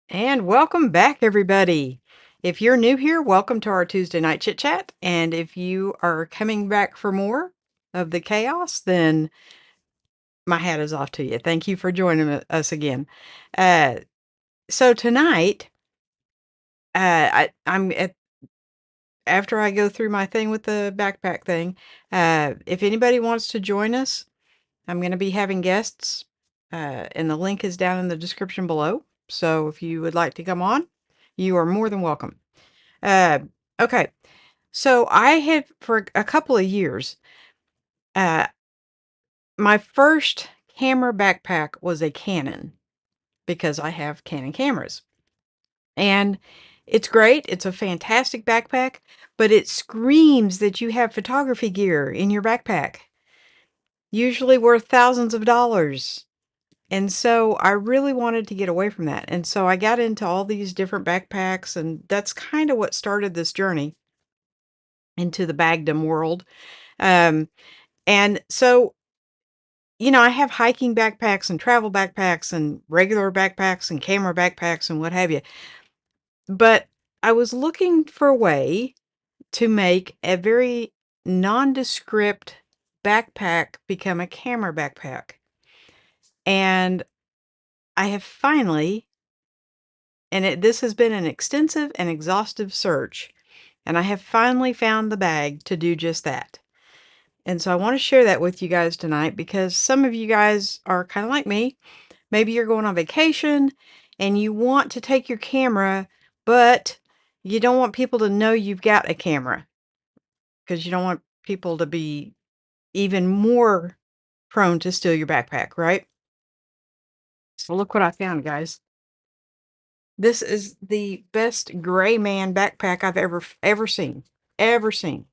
And welcome back, everybody. If you're new here, welcome to our Tuesday night chit chat. And if you are coming back for more of the chaos, then my hat is off to you. Thank you for joining us again. Uh, so tonight, I'm at after I go through my thing with the backpack thing. If anybody wants to join us, I'm going to be having guests, and the link is down in the description below. So if you would like to come on, you are more than welcome. Uh, okay. So I had for a couple of years, uh, my first camera backpack was a Canon because I have Canon cameras. And it's great. It's a fantastic backpack, but it screams that you have photography gear in your backpack, usually worth thousands of dollars. And so I really wanted to get away from that. And so I got into all these different backpacks, and that's kind of what started this journey into the bagdom world. Um, and so, I have hiking backpacks and travel backpacks and regular backpacks and camera backpacks and what have you. But I was looking for a way to make a very nondescript backpack become a camera backpack. And I have finally, this has been an extensive and exhaustive search, and I have finally found the bag to do just that. And so I want to share that with you guys tonight because some of you guys are kind of like me. Maybe you're going on vacation and you want to take your camera, but you don't want people to know you've got a camera because you don't want people to be even more prone to steal your backpack, right? So look what I found, guys. This is the best gray man backpack I've ever seen. Ever seen.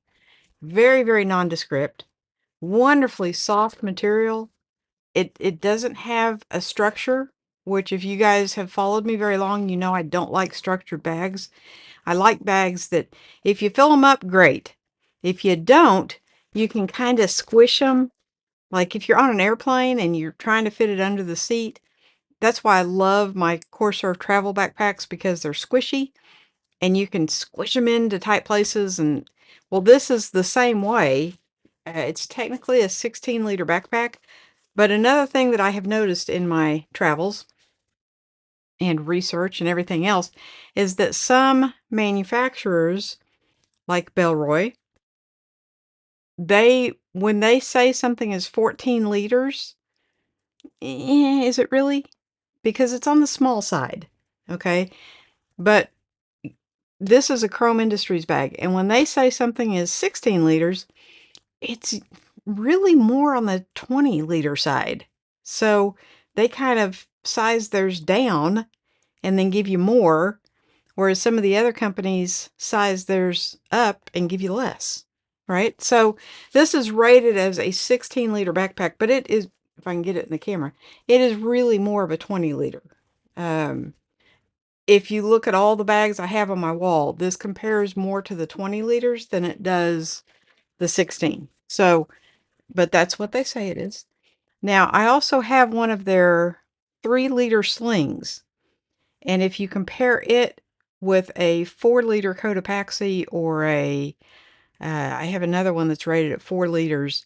Very, very nondescript. Wonderfully soft material. It doesn't have a structure, which if you guys have followed me very long, you know I don't like structured bags. I like bags that if you fill them up, great. If you don't, you can kind of squish them. Like if you're on an airplane and you're trying to fit it under the seat, that's why I love my Corsair travel backpacks because they're squishy and you can squish them into tight places. And well, this is the same way. It's technically a 16-liter backpack, but another thing that I have noticed in my travels and research and everything else is that some manufacturers, like Bellroy, when they say something is 14 liters, is it really? Because it's on the small side, okay? But this is a Chrome Industries bag, and when they say something is 16 liters, it's really more on the 20-liter side. So they kind of size theirs down and then give you more, whereas some of the other companies size theirs up and give you less, right? So this is rated as a 16-liter backpack, but it is, if I can get it in the camera, it is really more of a 20-liter. If you look at all the bags I have on my wall, this compares more to the 20 liters than it does the 16. So, but that's what they say it is. Now, I also have one of their 3-liter slings. And if you compare it with a 4-liter Cotopaxi or I have another one that's rated at 4 liters.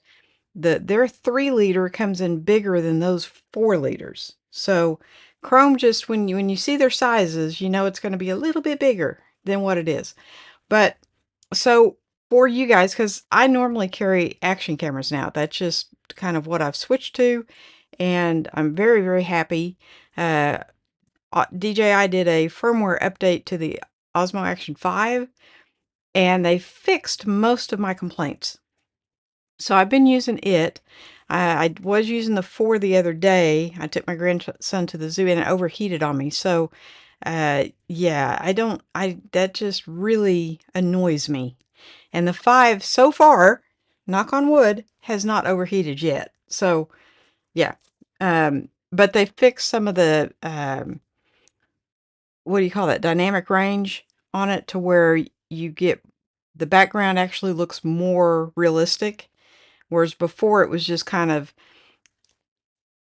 Their 3-liter comes in bigger than those 4 liters. So Chrome, just when you see their sizes, you know it's going to be a little bit bigger than what it is. But so for you guys, because I normally carry action cameras now, that's just kind of what I've switched to, and I'm very, very happy. DJI did a firmware update to the Osmo Action 5, and they fixed most of my complaints. So I've been using it. I was using the 4 the other day. I took my grandson to the zoo and it overheated on me. So, yeah, that just really annoys me. And the 5 so far, knock on wood, has not overheated yet. So, yeah. But they fixed some of the, what do you call that? Dynamic range on it to where you get the background actually looks more realistic. Whereas before it was just kind of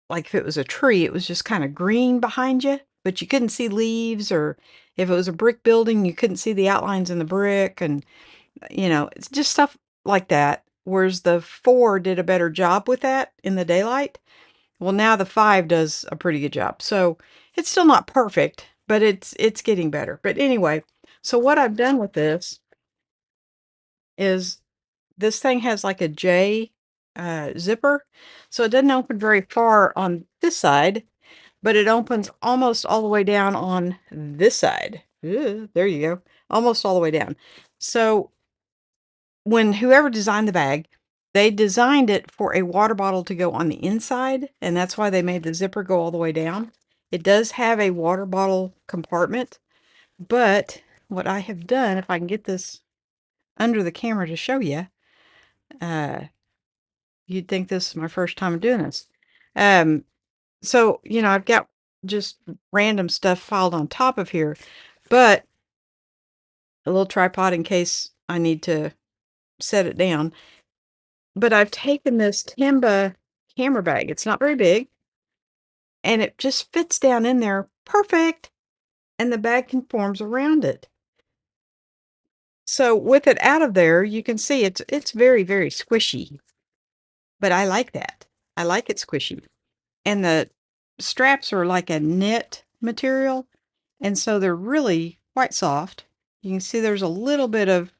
like if it was a tree, it was just kind of green behind you. but you couldn't see leaves, or if it was a brick building, you couldn't see the outlines in the brick, and, it's just stuff like that, whereas the 4 did a better job with that in the daylight. Well, now the 5 does a pretty good job. So, it's still not perfect, but it's getting better. But anyway, so what I've done with this is this thing has like a J, zipper, so it doesn't open very far on this side, but it opens almost all the way down on this side. There you go. Almost all the way down. So when whoever designed the bag, they designed it for a water bottle to go on the inside, and that's why they made the zipper go all the way down. It does have a water bottle compartment, but what I have done, if I can get this under the camera to show you, uh, you'd think this is my first time doing this. Um, so, I've got just random stuff piled on top of here, but a little tripod in case I need to set it down. But I've taken this Timba camera bag. It's not very big, and it just fits down in there perfect, and the bag conforms around it. So with it out of there, you can see it's very, very squishy, but I like that. I like it squishy. And the straps are like a knit material, and so they're really quite soft. You can see there's a little bit of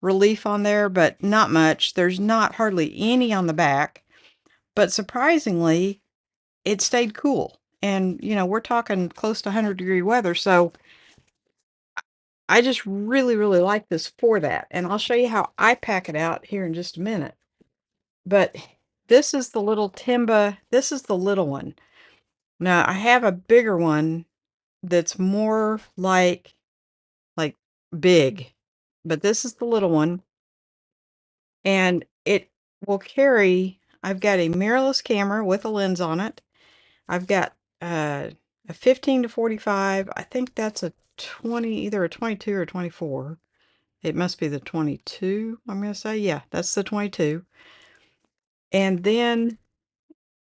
relief on there, but not much. There's not hardly any on the back, but surprisingly, it stayed cool. And, we're talking close to 100-degree weather, so I just really, really like this for that. And I'll show you how I pack it out here in just a minute. But this is the little Timba, this is the little one. Now, I have a bigger one that's more like big, but this is the little one, and it will carry. I've got a mirrorless camera with a lens on it. I've got a 15 to 45. I think that's a 20, either a 22 or 24. It must be the 22, I'm going to say. Yeah, that's the 22. And then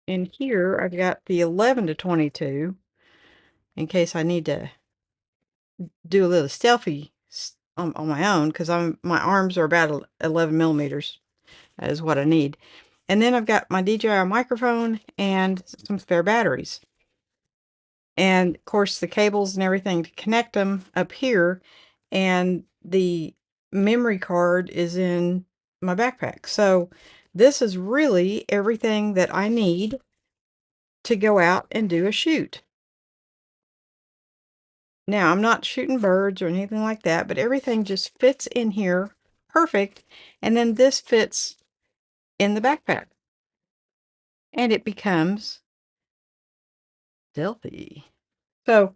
in here, I've got the 11 to 22 in case I need to do a little selfie on my own, because my arms are about 11 millimeters is what I need. And then I've got my DJI microphone and some spare batteries. And of course the cables and everything to connect them up here. And the memory card is in my backpack. So this is really everything that I need to go out and do a shoot. Now, I'm not shooting birds or anything like that, but everything just fits in here perfect. And then this fits in the backpack. And it becomes stealthy. So,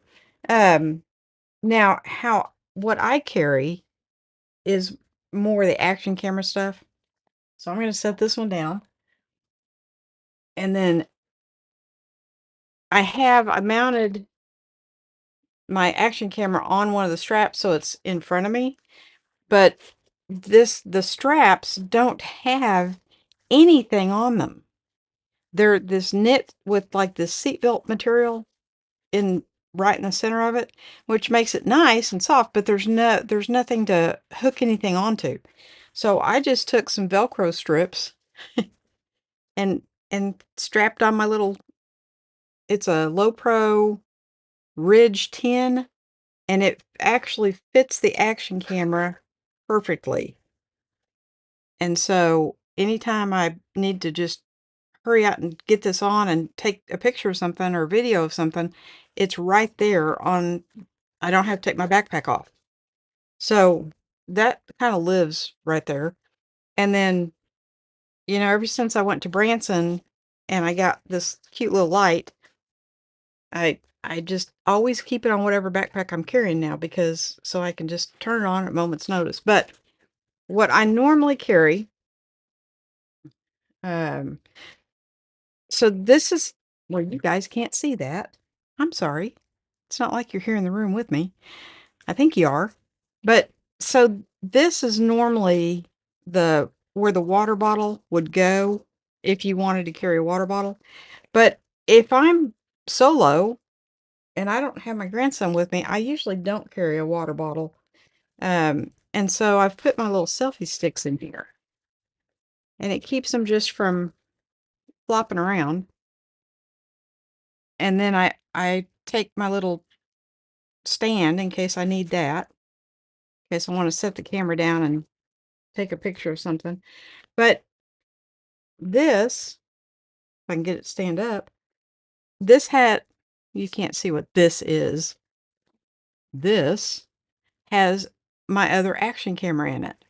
now what I carry is more the action camera stuff. So I'm going to set this one down. And then I mounted my action camera on one of the straps so it's in front of me. But the straps don't have anything on them. They're this knit with like this seatbelt material in right in the center of it, which makes it nice and soft, but there's nothing to hook anything onto. So I just took some Velcro strips and strapped on my little, it's a Low Pro Ridge 10, and it actually fits the action camera perfectly. And so anytime I need to just hurry out and get this on and take a picture of something or a video of something, it's right there on, I don't have to take my backpack off. So that kind of lives right there. And then, ever since I went to Branson and I got this cute little light, I just always keep it on whatever backpack I'm carrying now, because so I can just turn it on at a moment's notice. But what I normally carry, um, so this is, well, you guys can't see that. I'm sorry. It's not like you're here in the room with me. I think you are. But so this is normally where the water bottle would go if you wanted to carry a water bottle. But if I'm solo and I don't have my grandson with me. I usually don't carry a water bottle. And so I've put my little selfie sticks in here, and it keeps them just from flopping around. And then I take my little stand in case I need that, in case I want to set the camera down and take a picture of something. But this, if I can get it to stand up, this hat, you can't see what this is. This has my other action camera in it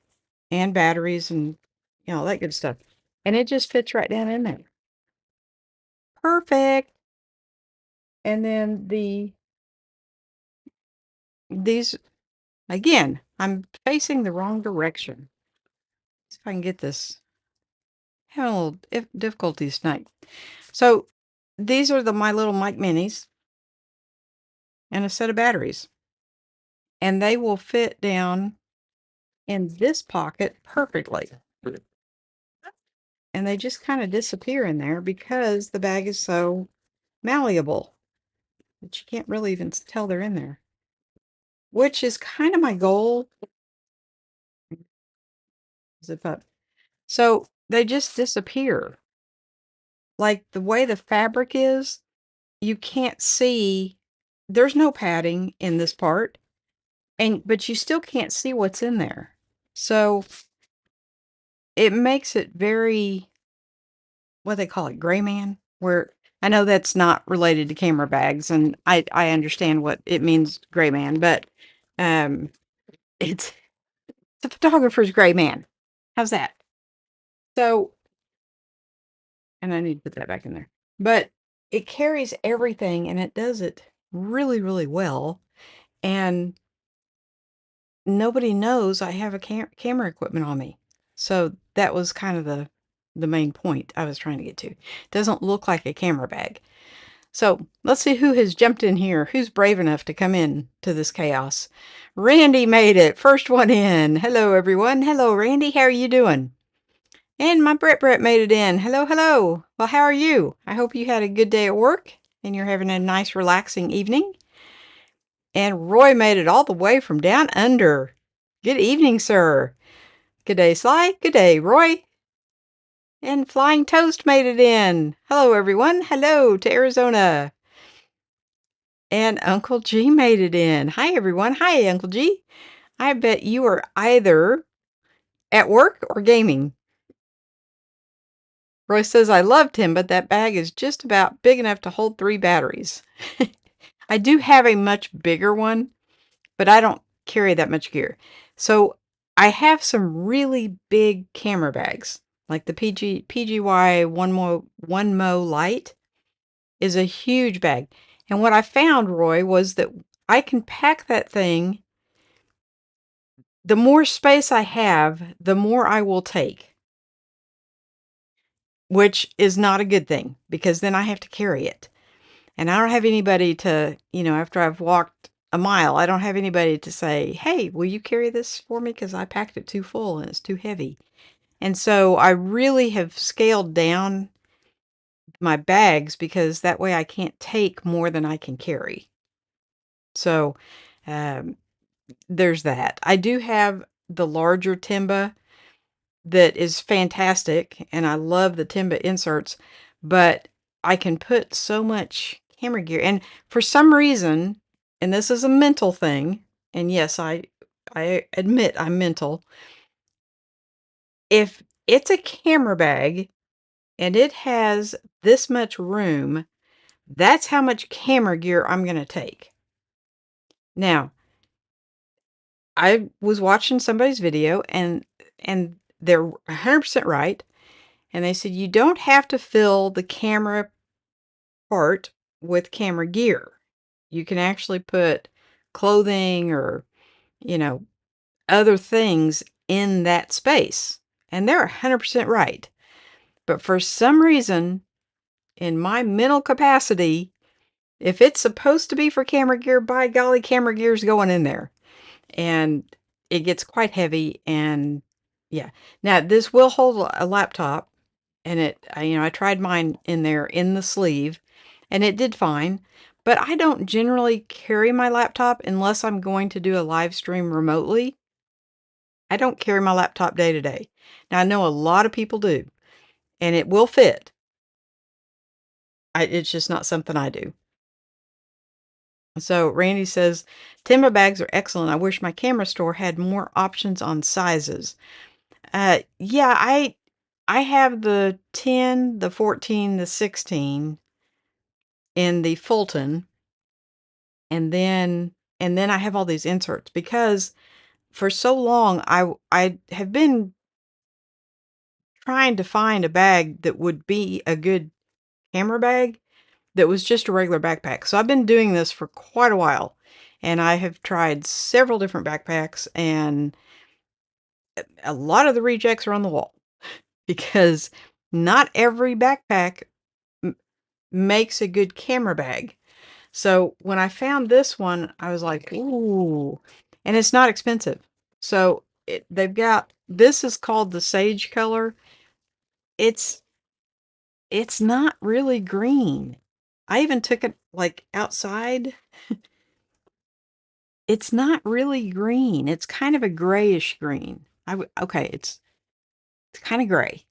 and batteries and all that good stuff. And it just fits right down in there. Perfect. And then these, again, I'm facing the wrong direction. See if I can get this. Having a little difficulties tonight. So these are my little mic minis and a set of batteries. And they will fit down in this pocket perfectly. And they just kind of disappear in there because the bag is so malleable that you can't really even tell they're in there. Which is kind of my goal. Zip up. So they just disappear. Like the way the fabric is, you can't see. There's no padding in this part. But you still can't see what's in there. So it makes it very, what they call it, gray man, where I know that's not related to camera bags, and I understand what it means, gray man, but um it's a photographer's gray man. How's that? So, and I need to put that back in there. But it carries everything and it does it really, really well. And nobody knows I have a camera equipment on me. So that was kind of the main point I was trying to get to. It doesn't look like a camera bag. So let's see who has jumped in here. Who's brave enough to come in to this chaos? Randy made it. First one in. Hello, everyone. Hello, Randy. How are you doing? And my Brett made it in. Hello, hello. Well, how are you? I hope you had a good day at work and you're having a nice, relaxing evening. And Roy made it all the way from down under. Good evening, sir. Good day, Sly. Good day, Roy. And Flying Toast made it in. Hello, everyone. Hello to Arizona. And Uncle G made it in. Hi, everyone. Hi, Uncle G. I bet you are either at work or gaming. Roy says, I loved him, but that bag is just about big enough to hold 3 batteries. I do have a much bigger one, but I don't carry that much gear. So I have some really big camera bags, like the PGY One Mo Light is a huge bag. And what I found, Roy, was that I can pack that thing. The more space I have, the more I will take, which is not a good thing because then I have to carry it. And I don't have anybody to, after I've walked a mile, I don't have anybody to say, hey, will you carry this for me? Because I packed it too full and it's too heavy. And so I really have scaled down my bags because that way I can't take more than I can carry. So um, there's that. I do have the larger timba that is fantastic, and I love the timba inserts, but I can put so much camera gear. And for some reason, and this is a mental thing, and yes, I admit I'm mental. If it's a camera bag and it has this much room, that's how much camera gear I'm going to take. Now, I was watching somebody's video and they're 100% right. And they said you don't have to fill the camera part with camera gear. You can actually put clothing or, you know, other things in that space. And they're 100% right. But for some reason, in my mental capacity, if it's supposed to be for camera gear, by golly, camera gear's going in there. And it gets quite heavy and yeah. Now, this will hold a laptop and I tried mine in there in the sleeve and it did fine, But I don't generally carry my laptop unless I'm going to do a live stream remotely. I don't carry my laptop day to day. Now, I know a lot of people do, and it will fit. It's just not something I do. So Randy says, Timba bags are excellent. I wish my camera store had more options on sizes. Yeah, I have the 10, the 14, the 16 in the Fulton, and then I have all these inserts because for so long I have been trying to find a bag that would be a good camera bag that was just a regular backpack. So I've been doing this for quite a while, and I have tried several different backpacks, and a lot of the rejects are on the wall because not every backpack m- makes a good camera bag. So when I found this one, I was like, ooh, and it's not expensive. So they've got, this is called the sage color. It's it's not really green. I even took it like outside. It's not really green. It's kind of a grayish green. Okay, it's kind of gray.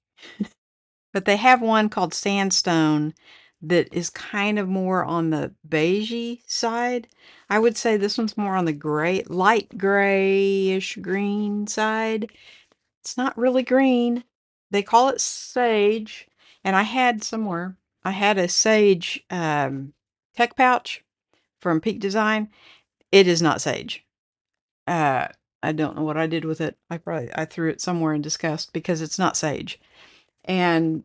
But they have one called sandstone that is kind of more on the beigey side. I would say this one's more on the gray, light grayish green side. It's not really green. They call it sage, and I had somewhere, I had a sage tech pouch from Peak Design. It is not sage. Uh, I don't know what I did with it. I threw it somewhere in disgust because it's not sage. And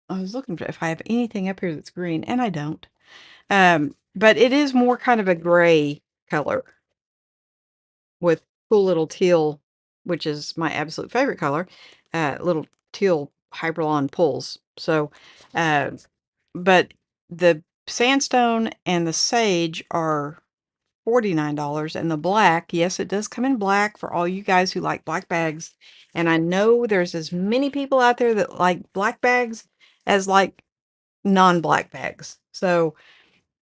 I was looking for if I have anything up here that's green, and I don't. But it is more kind of a gray color with cool little teal, which is my absolute favorite color, little teal Hyperlon pulls. So, uh, but the sandstone and the sage are $49, and the black, yes, it does come in black for all you guys who like black bags. And I know there's as many people out there that like black bags as like non-black bags. So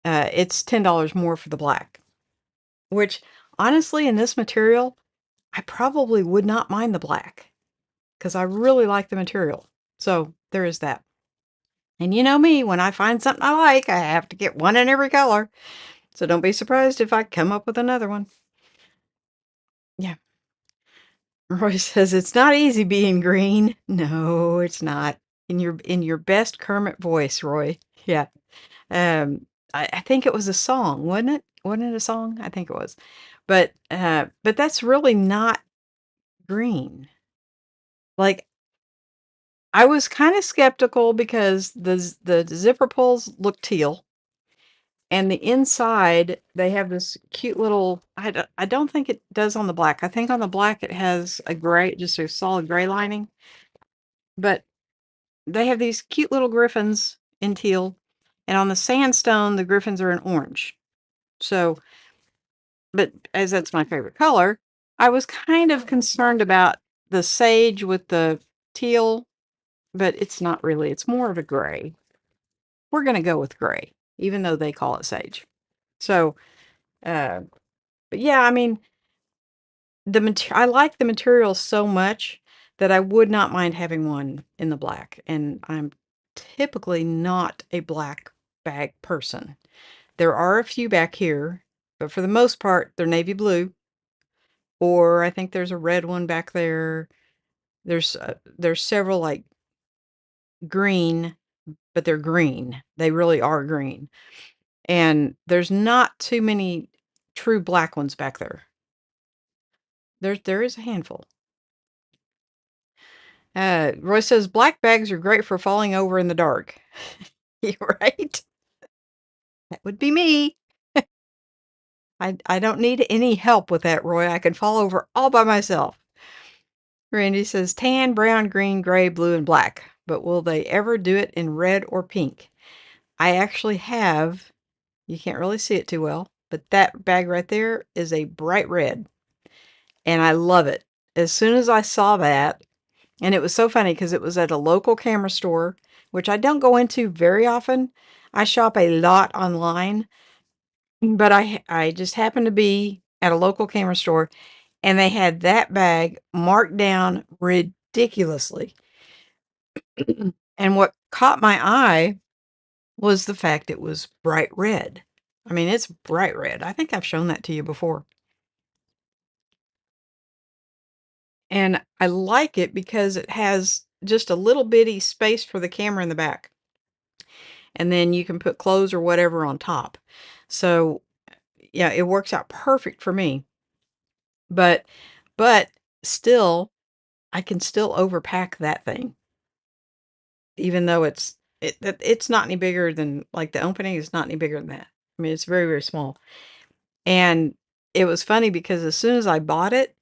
it's $10 more for the black, which honestly, in this material, I probably would not mind the black because I really like the material. So there is that. And you know me, when I find something I like, I have to get one in every color. So don't be surprised if I come up with another one. Yeah. Roy says it's not easy being green. No, it's not. In your best Kermit voice, Roy. Yeah. I think it was a song, wasn't it? Wasn't it a song? I think it was. But that's really not green. Like I was kind of skeptical because the zipper pulls look teal, and the inside they have this cute little. I don't think it does on the black. I think on the black it has a gray, just a solid gray lining. But they have these cute little griffins in teal, and on the sandstone the griffins are in orange. So, but as that's my favorite color, I was kind of concerned about the sage with the teal, but it's not really. It's more of a gray. We're going to go with gray, even though they call it sage. So, uh, but yeah, I mean, I like the material so much that I would not mind having one in the black. And I'm typically not a black bag person. There are a few back here, but for the most part, they're navy blue. Or I think there's a red one back there. There's several like green, but they're green. They really are green. And there's not too many true black ones back there. There is a handful. Roy says black bags are great for falling over in the dark. You're right. That would be me. I don't need any help with that, Roy. I can fall over all by myself. Randy says tan, brown, green, gray, blue, and black. But will they ever do it in red or pink? I actually have, you can't really see it too well, but that bag right there is a bright red. And I love it. As soon as I saw that, and it was so funny because it was at a local camera store, which I don't go into very often. I shop a lot online. But I just happened to be at a local camera store, and they had that bag marked down ridiculously. And what caught my eye was the fact it was bright red. I mean, it's bright red. I think I've shown that to you before. And I like it because it has just a little bitty space for the camera in the back. And then you can put clothes or whatever on top. So, yeah, it works out perfect for me. But but still, I can still overpack that thing, even though it's not any bigger than, like, the opening is not any bigger than that. I mean, it's very, very small. And it was funny because as soon as I bought it,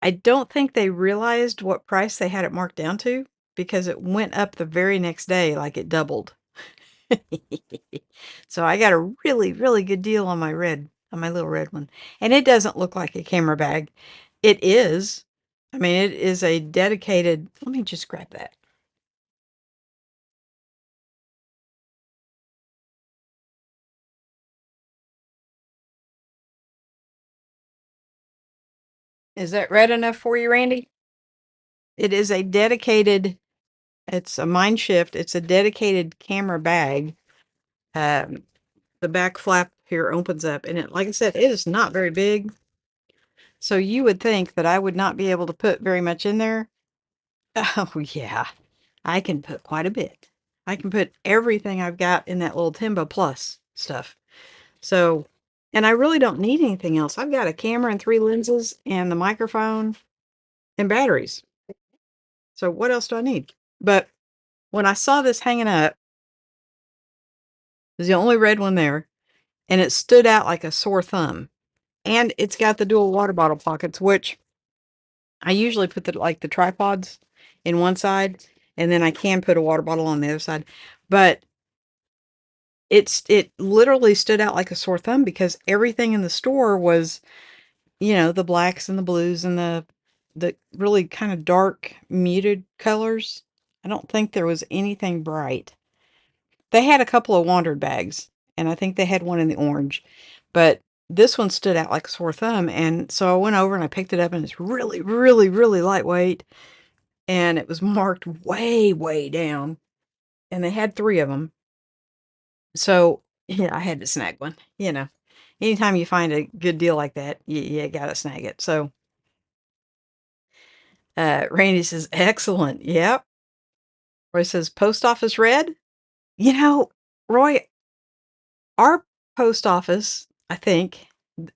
I don't think they realized what price they had it marked down to, because it went up the very next day, like it doubled. So I got a really, really good deal on my little red one. And it doesn't look like a camera bag. It is. I mean, it is a dedicated, let me just grab that. Is that red enough for you, Randy? It is a dedicated, it's a Mind Shift. It's a dedicated camera bag. Um, the back flap here opens up, and it, like I said, it is not very big. So you would think that I would not be able to put very much in there. Oh, yeah. I can put quite a bit. I can put everything I've got in that little Timbo Plus stuff. So, and I really don't need anything else. I've got a camera and 3 lenses and the microphone and batteries. So what else do I need? But when I saw this hanging up, it was the only red one there, and it stood out like a sore thumb. And it's got the dual water bottle pockets, which I usually put the tripods in one side, and then I can put a water bottle on the other side. But it literally stood out like a sore thumb because everything in the store was, the blacks and the blues and the really kind of dark muted colors. I don't think there was anything bright. They had a couple of wandered bags, and I think they had one in the orange, but this one stood out like a sore thumb. And so I went over and I picked it up, and it's really, really, really lightweight, and it was marked way, way down, and they had 3 of them. So, yeah, I had to snag one, Anytime you find a good deal like that, you gotta snag it. So, Randy says, "Excellent." Yep. Roy says, "Post office red?" You know, Roy, our post office, I think,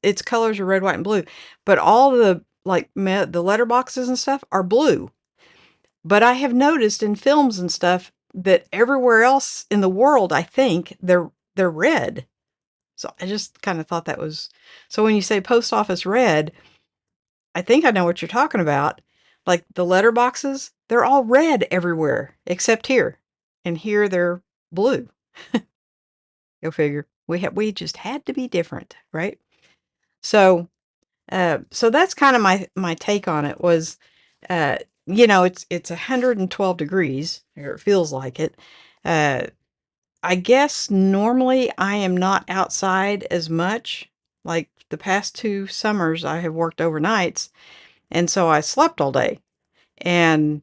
its colors are red, white, and blue, but all the, like, the letter boxes and stuff are blue. But I have noticed in films and stuff that everywhere else in the world, I think, they're red. So I just kinda thought that was, so when you say post office red, I think I know what you're talking about. Like, the letter boxes, they're all red everywhere except here, and here they're blue. Go figure. We just had to be different, right? So, so that's kinda my take on it was, uh, it's 112 degrees, or it feels like it. Uh I guess normally I am not outside as much. Like the past 2 summers, I have worked overnights, and so I slept all day. And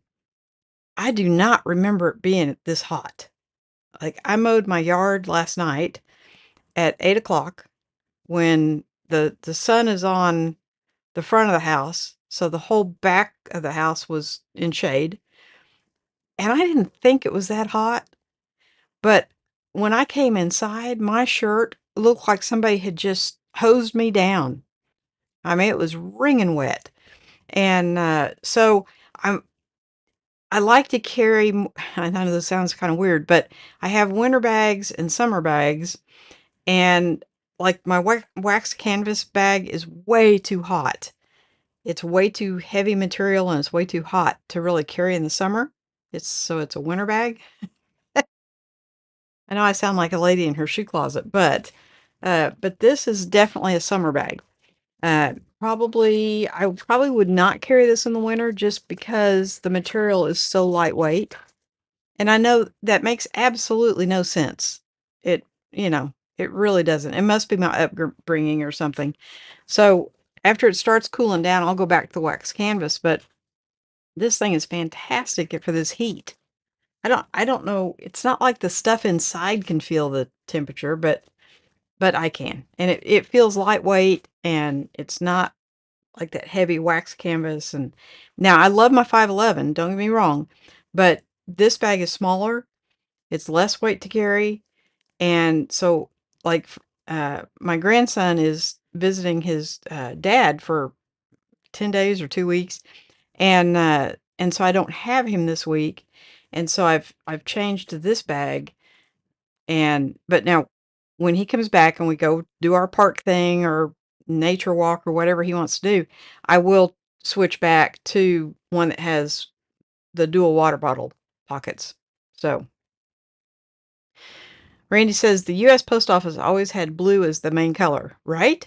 I do not remember it being this hot. Like, I mowed my yard last night at 8 o'clock when the sun is on the front of the house, so the whole back of the house was in shade. And I didn't think it was that hot. But when I came inside, my shirt looked like somebody had just hosed me down. I mean, it was wringing wet. And, so I'm I like to carry I know this sounds kinda weird, but I have winter bags and summer bags, and, like, my wax canvas bag is way too hot. It's way too heavy material, and it's way too hot to really carry in the summer. It's a winter bag. I know I sound like a lady in her shoe closet, but this is definitely a summer bag. I probably would not carry this in the winter just because the material is so lightweight. And I know that makes absolutely no sense. It, you know, It really doesn't. It must be my upbringing or something. So after it starts cooling down, I'll go back to the wax canvas, but this thing is fantastic for this heat. I don't know. It's not like the stuff inside can feel the temperature, but I can. And it feels lightweight and it's not like that heavy wax canvas. And now I love my 511, don't get me wrong, but this bag is smaller. It's less weight to carry. And so like my grandson is visiting his dad for 10 days or 2 weeks. And so I don't have him this week. And so I've changed to this bag. And but now when he comes back and we go do our park thing or nature walk or whatever he wants to do, I will switch back to one that has the dual water bottle pockets. So Randy says the US Post Office always had blue as the main color, right?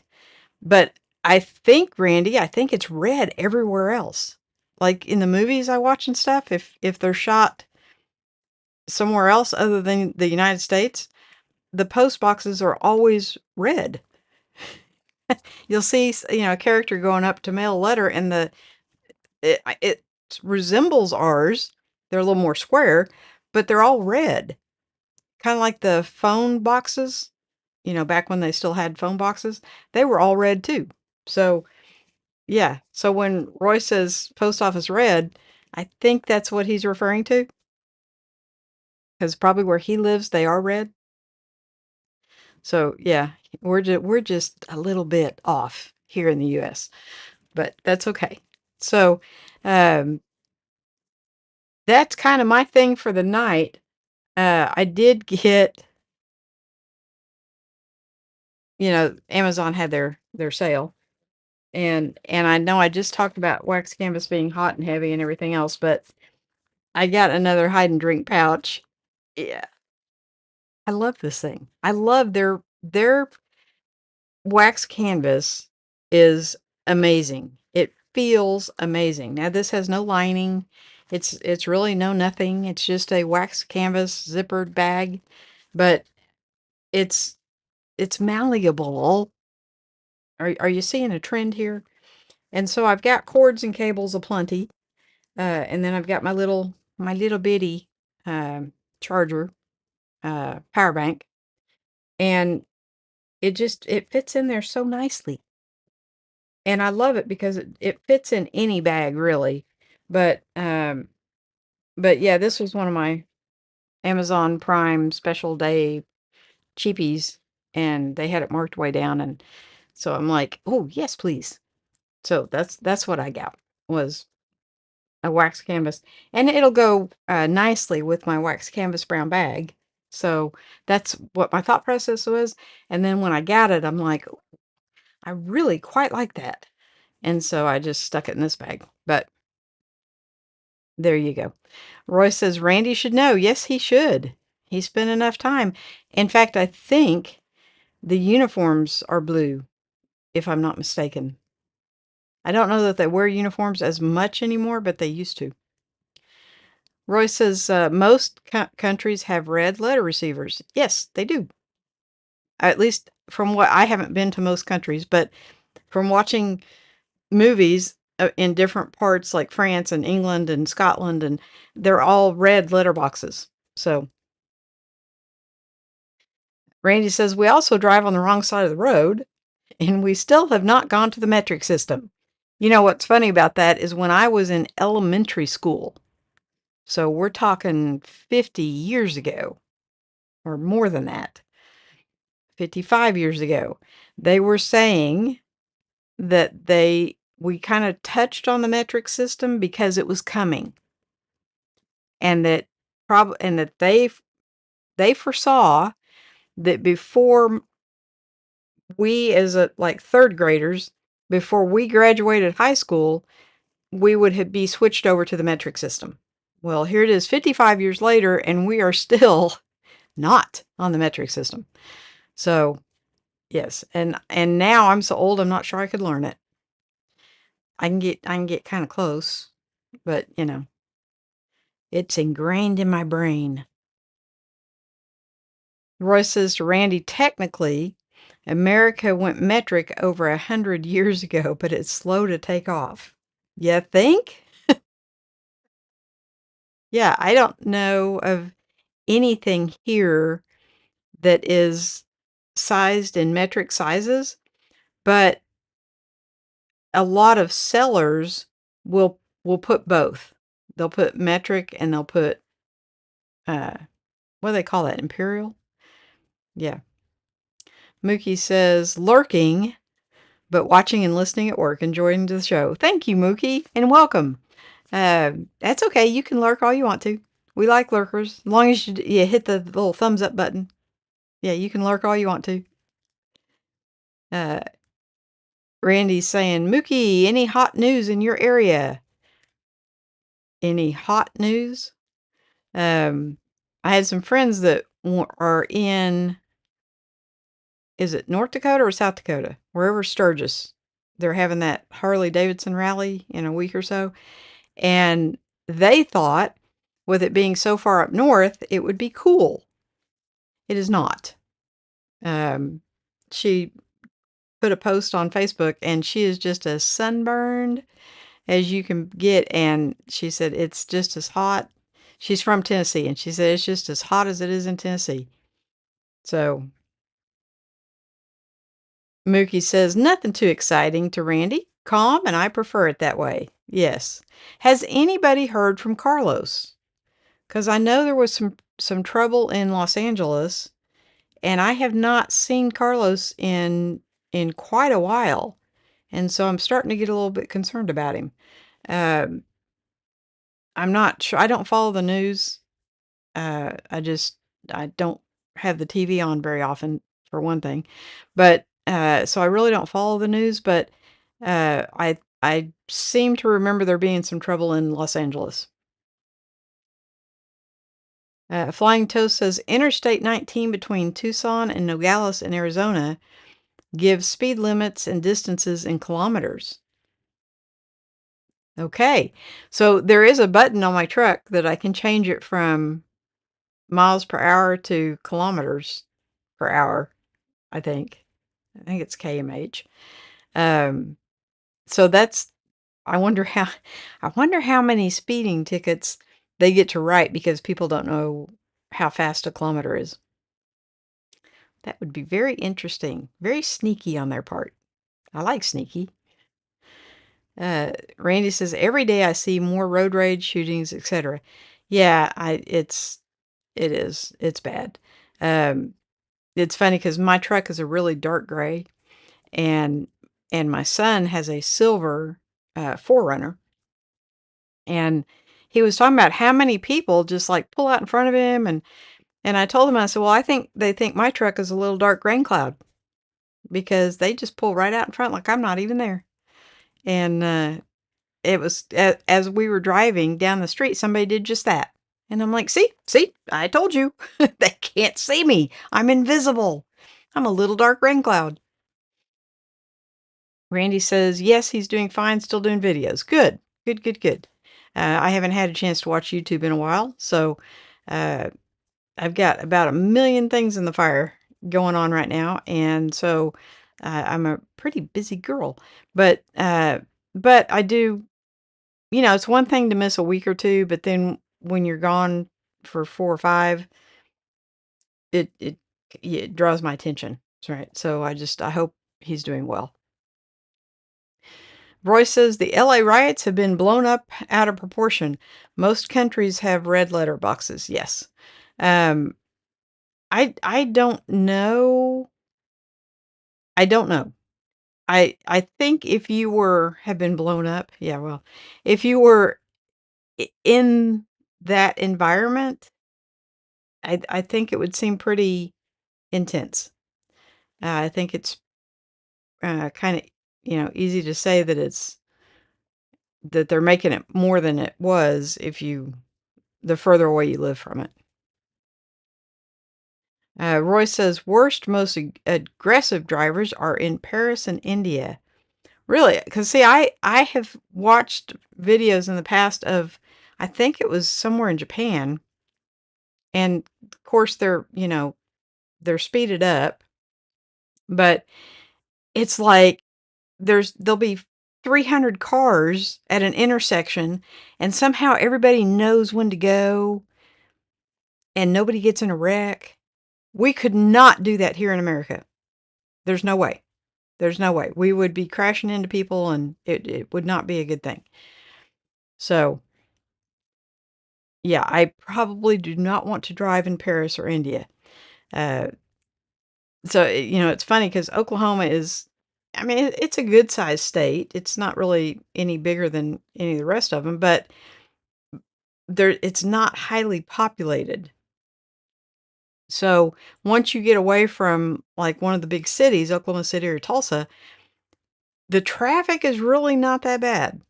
But I think, Randy, I think it's red everywhere else. Like in the movies I watch and stuff, if they're shot somewhere else other than the United States, the post boxes are always red. You'll see, a character going up to mail a letter, and it resembles ours. They're a little more square, but they're all red, kind of like the phone boxes. Back when they still had phone boxes, they were all red too. So yeah, so when Roy says post office red, I think that's what he's referring to, because probably where he lives they are red. So yeah, we're just a little bit off here in the U.S., but that's okay. So, um, that's kind of my thing for the night. I did get, Amazon had their sale, and I know I just talked about wax canvas being hot and heavy and everything else, but I got another hide and drink pouch. Yeah, I love this thing. I love their wax canvas is amazing. It feels amazing. Now this has no lining. It's really no nothing. It's just a wax canvas zippered bag, but it's it's malleable. Are you seeing a trend here? And so I've got cords and cables aplenty, and then I've got my little bitty charger power bank, and it fits in there so nicely. And I love it because it fits in any bag really. But, but yeah, this was one of my Amazon Prime special day cheapies, and they had it marked way down, and so I'm like, "Oh, yes, please." So that's what I got, was a wax canvas, and it'll go, nicely with my wax canvas brown bag. So that's what my thought process was, and then when I got it, I'm like, "I really quite like that." And so I just stuck it in this bag, but there you go. Roy says Randy should know. Yes, he should. He spent enough time. In fact, I think the uniforms are blue, if I'm not mistaken. I don't know that they wear uniforms as much anymore, but they used to. Roy says most countries have red letter receivers. Yes, they do. At least from what I haven't been to most countries, but from watching movies in different parts like France and England and Scotland, and they're all red letter boxes. So Randy says we also drive on the wrong side of the road, and we still have not gone to the metric system. You know what's funny about that is when I was in elementary school, so we're talking 50 years ago or more than that, 55 years ago, they were saying that we kind of touched on the metric system because it was coming, and that they foresaw that before we as like third graders, before we graduated high school, we would be switched over to the metric system. Well, here it is 55 years later, and we are still not on the metric system. So, yes, and now I'm so old, I'm not sure I could learn it. I can get kind of close, but it's ingrained in my brain. Roy says to Randy, technically, America went metric over 100 years ago, but it's slow to take off. You think? Yeah, I don't know of anything here that is sized in metric sizes, but a lot of sellers will put both. They'll put metric and they'll put uh what do they call that? Imperial? Yeah. Mookie says lurking, but watching and listening at work, enjoying the show. Thank you, Mookie, and welcome. That's okay. You can lurk all you want to. We like lurkers. As long as you hit the little thumbs up button. Yeah, you can lurk all you want to. Uh, Randy's saying, Mookie, any hot news in your area? Any hot news? I had some friends that are in, is it North Dakota or South Dakota? Wherever Sturgis. They're having that Harley Davidson rally in a week or so. And they thought, with it being so far up north, it would be cool. It is not. She put a post on Facebook and she is just as sunburned as you can get. And she said it's just as hot. She's from Tennessee and she said it's just as hot as it is in Tennessee. So Mookie says nothing too exciting to Randy. Calm, and I prefer it that way. Yes. Has anybody heard from Carlos? Because I know there was some trouble in Los Angeles, and I have not seen Carlos in quite a while, and so I'm starting to get a little bit concerned about him. Um, I'm not sure. I don't follow the news. I don't have the TV on very often, for one thing, but so I really don't follow the news. But I seem to remember there being some trouble in Los Angeles. Flying Toast says Interstate 19 between Tucson and Nogales in Arizona gives speed limits and distances in kilometers. Okay, so there is a button on my truck that I can change it from miles per hour to kilometers per hour, I think. I think it's kmh. Um, so that's I wonder how I wonder how many speeding tickets they get to write because people don't know how fast a kilometer is. That would be very interesting. Very sneaky on their part. I like sneaky. Randy says, every day I see more road rage shootings, etc. Yeah, it is. It's bad. Um, it's funny because my truck is a really dark gray, and my son has a silver 4Runner, and he was talking about how many people just like pull out in front of him, and I told him, I said, well, I think they think my truck is a little dark rain cloud because they just pull right out in front like I'm not even there. And it was as we were driving down the street, somebody did just that. And I'm like, see, I told you. They can't see me. I'm invisible. I'm a little dark rain cloud. Randy says, yes, he's doing fine, still doing videos. Good, good, good, good. I haven't had a chance to watch YouTube in a while, so I've got about a million things in the fire going on right now, and so I'm a pretty busy girl. But I do, it's one thing to miss a week or two, but then when you're gone for 4 or 5, it yeah, it draws my attention. That's right. So I hope he's doing well. Roy says the LA riots have been blown up out of proportion. Most countries have red letter boxes. Yes. Um, I don't know. I don't know. I think if you have been blown up, yeah, well, if you were in that environment, I think it would seem pretty intense. I think it's kind of, easy to say that they're making it more than it was the further away you live from it. Roy says worst, most aggressive drivers are in Paris and India. Really? Because see, I have watched videos in the past of, I think it was somewhere in Japan, and of course they're they're speeded up, but it's like there'll be 300 cars at an intersection, and somehow everybody knows when to go, and nobody gets in a wreck. We could not do that here in America. There's no way. There's no way. We would be crashing into people, and it would not be a good thing. So, yeah, I probably do not want to drive in Paris or India. Uh, so, it's funny because Oklahoma is, I mean, it's a good sized state. It's not really any bigger than any of the rest of them, but it's not highly populated. So once you get away from like one of the big cities, Oklahoma City or Tulsa, the traffic is really not that bad.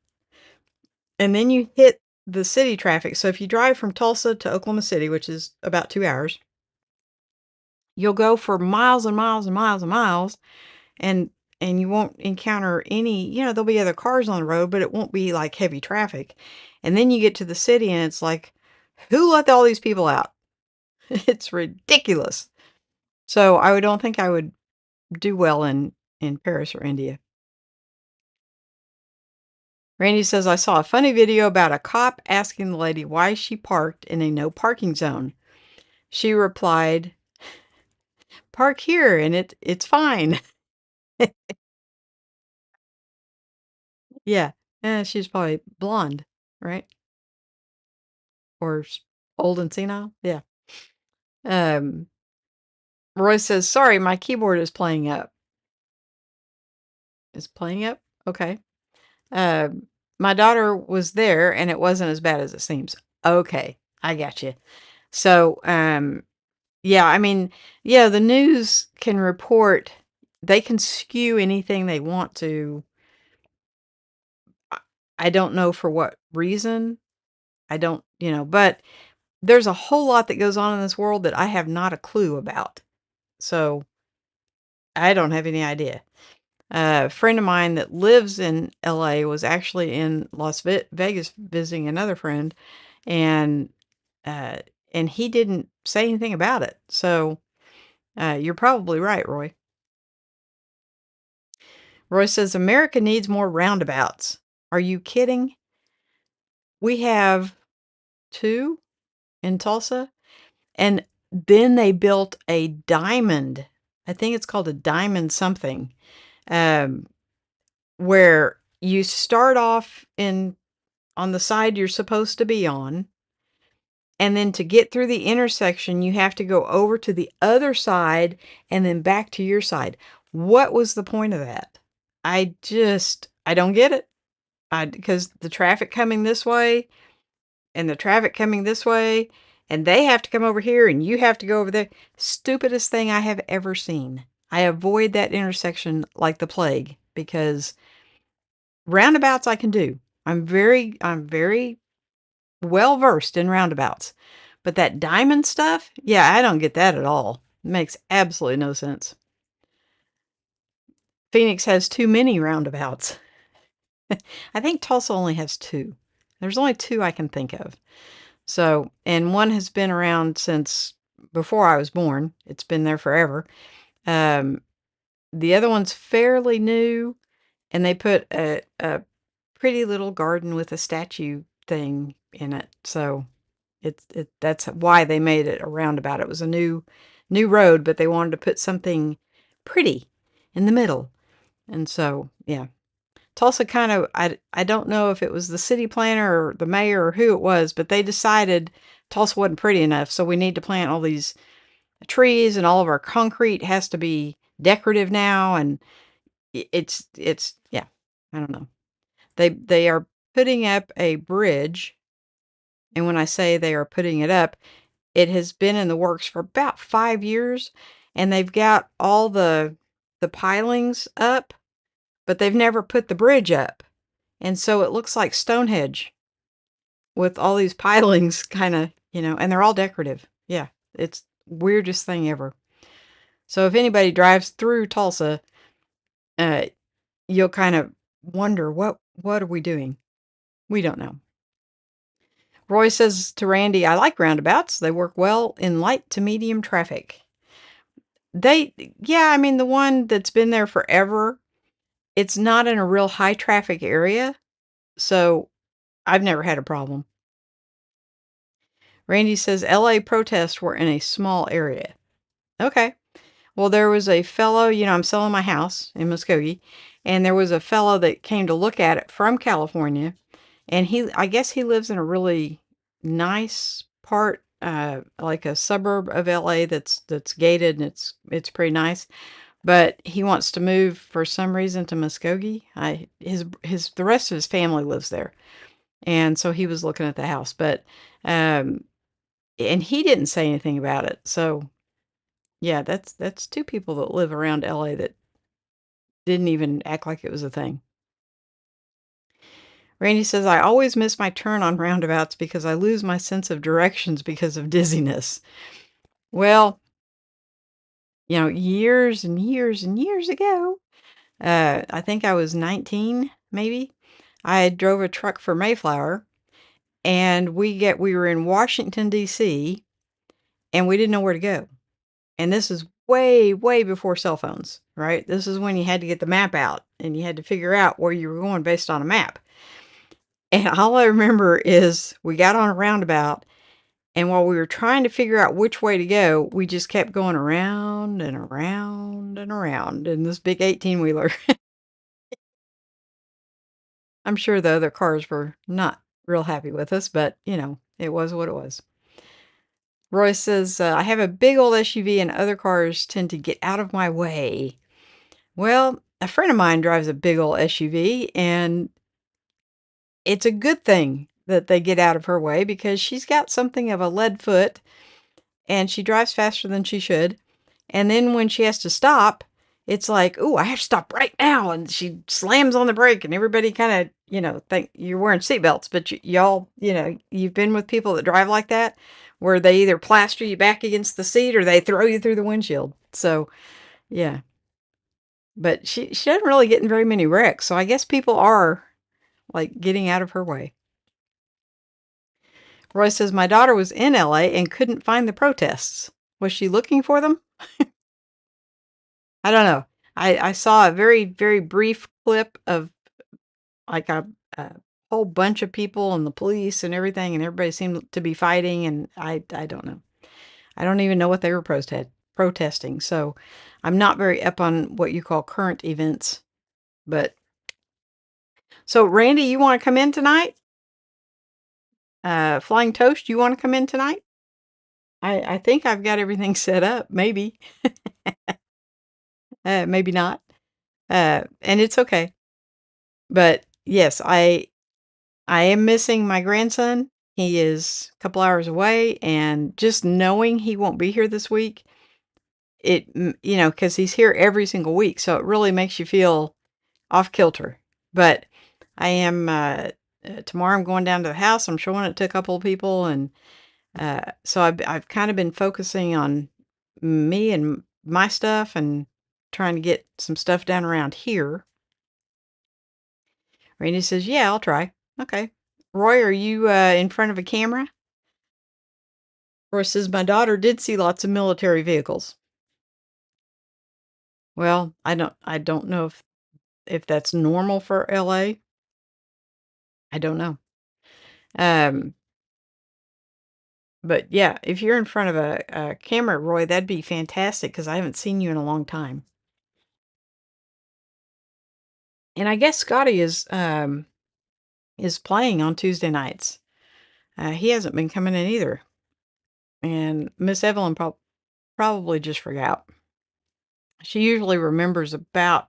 And then you hit the city traffic. So if you drive from Tulsa to Oklahoma City, which is about 2 hours, you'll go for miles and miles and miles and miles, and you won't encounter any, there'll be other cars on the road, but it won't be like heavy traffic. And then you get to the city and it's like, who let all these people out? It's ridiculous. So I don't think I would do well in Paris or India. Randy says, I saw a funny video about a cop asking the lady why she parked in a no parking zone. She replied, park here and it's fine. Yeah. She's probably blonde, right? Or old and senile. Yeah. Um, Roy says, sorry, my keyboard is playing up. Is playing up? Okay. My daughter was there and it wasn't as bad as it seems. Okay. I got you. So, yeah, I mean, yeah, the news can report, they can skew anything they want to. I I don't know for what reason. I don't, but there's a whole lot that goes on in this world that I have not a clue about. So I don't have any idea. A friend of mine that lives in LA was actually in Las Vegas visiting another friend, and uh, he didn't say anything about it. So you're probably right, Roy. Roy says, America needs more roundabouts. Are you kidding? We have two in Tulsa, and then they built a diamond. I think it's called a diamond something, um, where you start off on the side you're supposed to be on, and then to get through the intersection, you have to go over to the other side and then back to your side. What was the point of that? I don't get it. Because the traffic coming this way and the traffic coming this way, and they have to come over here and you have to go over there. Stupidest thing I have ever seen. I avoid that intersection like the plague because roundabouts I can do. I'm very well versed in roundabouts. But that diamond stuff, yeah, I don't get that at all. It makes absolutely no sense. Phoenix has too many roundabouts. I think Tulsa only has two. There's only two I can think of. So, and one has been around since before I was born. It's been there forever. Um, the other one's fairly new, and they put a pretty little garden with a statue thing in it. So that's why they made it a roundabout. It was a new road, but they wanted to put something pretty in the middle. And so, yeah. Tulsa kind of, I don't know if it was the city planner or the mayor or who it was, but they decided Tulsa wasn't pretty enough, so we need to plant all these trees and all of our concrete has to be decorative now, and it's yeah, I don't know. They are putting up a bridge, and when I say they are putting it up, it has been in the works for about 5 years, and they've got all the pilings up, but they've never put the bridge up. And so it looks like Stonehenge with all these pilings kinda, and they're all decorative. Yeah, it's weirdest thing ever. So if anybody drives through Tulsa, uh, you'll kind of wonder, what are we doing? We don't know. Roy says to Randy, I like roundabouts. They work well in light to medium traffic. Yeah, I mean, the one that's been there forever, it's not in a real high traffic area, so I've never had a problem. Randy says LA protests were in a small area. Okay. Well, there was a fellow, I'm selling my house in Muskogee, and there was a fellow that came to look at it from California, and I guess he lives in a really nice part, like a suburb of LA that's gated and it's pretty nice. But he wants to move for some reason to Muskogee. The rest of his family lives there, and so he was looking at the house, but um, and he didn't say anything about it. So yeah, that's two people that live around LA that didn't even act like it was a thing. Randy says, I always miss my turn on roundabouts because I lose my sense of directions because of dizziness. Well, years and years and years ago, I think I was 19, maybe. I drove a truck for Mayflower, and we were in Washington, D.C., and we didn't know where to go. And this is way, way before cell phones, right? This is when you had to get the map out and you had to figure out where you were going based on a map. And all I remember is we got on a roundabout, and while we were trying to figure out which way to go, we just kept going around and around and around in this big 18-wheeler. I'm sure the other cars were not real happy with us, but, it was what it was. Roy says, I have a big old SUV and other cars tend to get out of my way. Well, a friend of mine drives a big old SUV, and it's a good thing that they get out of her way because she's got something of a lead foot and she drives faster than she should. And then when she has to stop, it's like, "Ooh, I have to stop right now." And she slams on the brake, and everybody kind of, think you're wearing seatbelts, but y'all, you've been with people that drive like that, where they either plaster you back against the seat or they throw you through the windshield. So, yeah. But she doesn't really get in very many wrecks, so I guess people are, like, getting out of her way. Roy says, "My daughter was in LA and couldn't find the protests. Was she looking for them?" I don't know. I saw a very, very brief clip of, like, a whole bunch of people and the police and everything, and everybody seemed to be fighting, and I don't know. I don't even know what they were protesting, so I'm not very up on what you call current events, but so, Randy, you wanna come in tonight? Flying Toast, you wanna come in tonight? I think I've got everything set up, maybe. Maybe not. And it's okay. But, yes, I am missing my grandson. He is a couple hours away, and just knowing he won't be here this week, because he's here every single week, so it really makes you feel off kilter. But I am, tomorrow I'm going down to the house, I'm showing it to a couple of people, and so I've kind of been focusing on me and my stuff and trying to get some stuff done around here. Randy says, "Yeah, I'll try." Okay. Roy, are you in front of a camera? Roy says, "My daughter did see lots of military vehicles." Well, I don't know if that's normal for LA. I don't know. Um, but yeah, if you're in front of a camera, Roy, that'd be fantastic because I haven't seen you in a long time. And I guess Scotty is playing on Tuesday nights. He hasn't been coming in either. And Miss Evelyn probably just forgot. She usually remembers about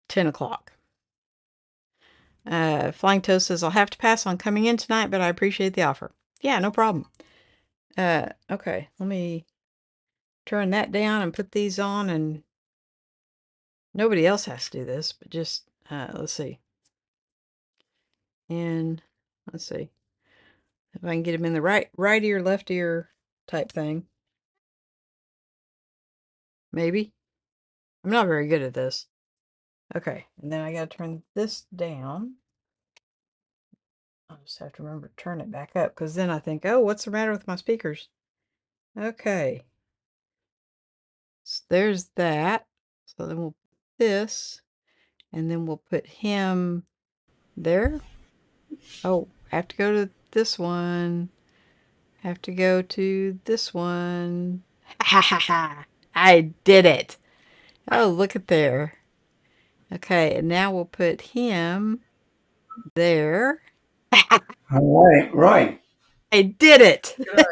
10 o'clock. Flying Toast says, I'll have to pass on coming in tonight, but I appreciate the offer. Yeah, no problem. Okay, let me turn that down and put these on, and nobody else has to do this, but just, let's see. And let's see if I can get him in the right ear, left ear type thing. Maybe. I'm not very good at this. Okay, and then I gotta turn this down. I'll just have to remember to turn it back up because then I think, oh, what's the matter with my speakers? Okay. So there's that. So then we'll put this, and then we'll put him there. Oh, I have to go to this one. Have to go to this one. Ha ha ha! I did it. Oh, look at there. Okay, and now we'll put him there. All right, right. I did it. G'day.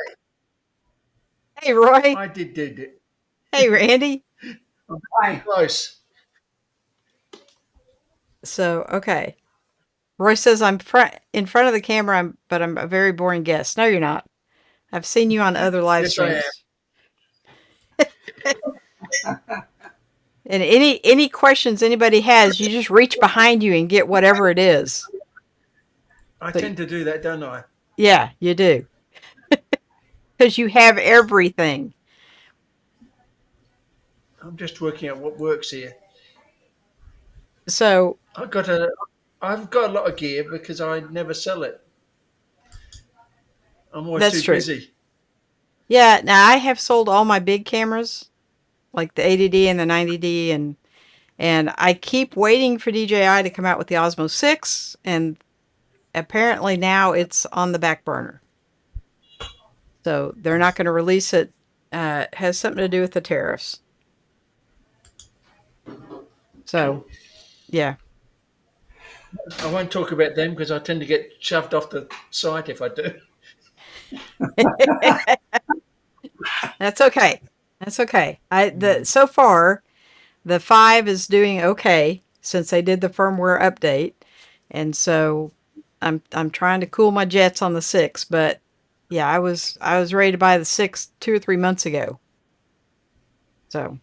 Hey, Roy. I did it. Hey, Randy. Hi. Close. So, okay. Roy says I'm in front of the camera, but I'm a very boring guest. No, you're not. I've seen you on other live Yes, I am. streams. And any questions anybody has, you just reach behind you and get whatever it is. I So, tend to do that, don't I? yeah, you do. Because you have everything. I'm just working out what works here. So, I've got a, I've got a lot of gear because I never sell it. I'm always that's too true. busy. Yeah, now I have sold all my big cameras, like the 80D and the 90D, and I keep waiting for DJI to come out with the Osmo 6, and apparently now it's on the back burner. So they're not going to release it. It has something to do with the tariffs. So, yeah. I won't talk about them because I tend to get shoved off the site if I do. That's okay. That's okay. So far the 5 is doing okay since they did the firmware update. And so I'm trying to cool my jets on the 6, but yeah, I was ready to buy the 6 2 or 3 months ago. So,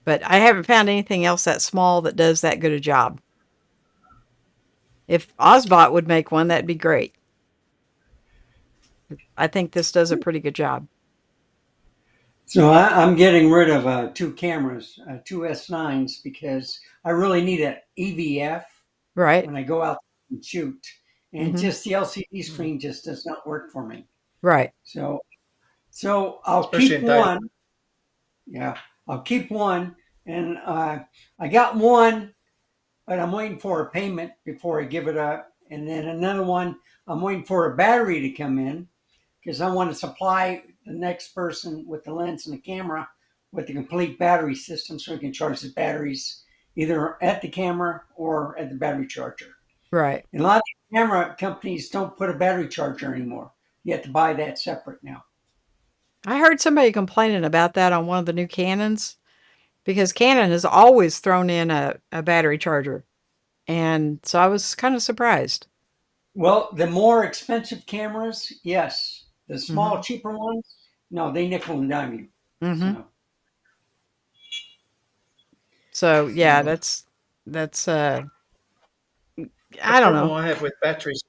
but I haven't found anything else that small that does that good a job. If Osbot would make one, that'd be great. I think this does a pretty good job. So I'm getting rid of two cameras, two S9s, because I really need an EVF Right? when I go out and shoot. And Mhm. just the LCD screen just does not work for me. Right. So so I'll Especially keep in daylight. one. Yeah, I'll keep one. And I got one, but I'm waiting for a payment before I give it up. And then another one, I'm waiting for a battery to come in because I want to supply the next person with the lens and the camera with the complete battery system so we can charge the batteries either at the camera or at the battery charger. Right. And a lot of camera companies don't put a battery charger anymore. You have to buy that separate now. I heard somebody complaining about that on one of the new Canons because Canon has always thrown in a battery charger. And so I was kind of surprised. Well, the more expensive cameras, yes. The small, Mhm. cheaper ones, no, they nickel and dime you. Mhm. So, So yeah, so that's The I don't problem know. I have with batteries,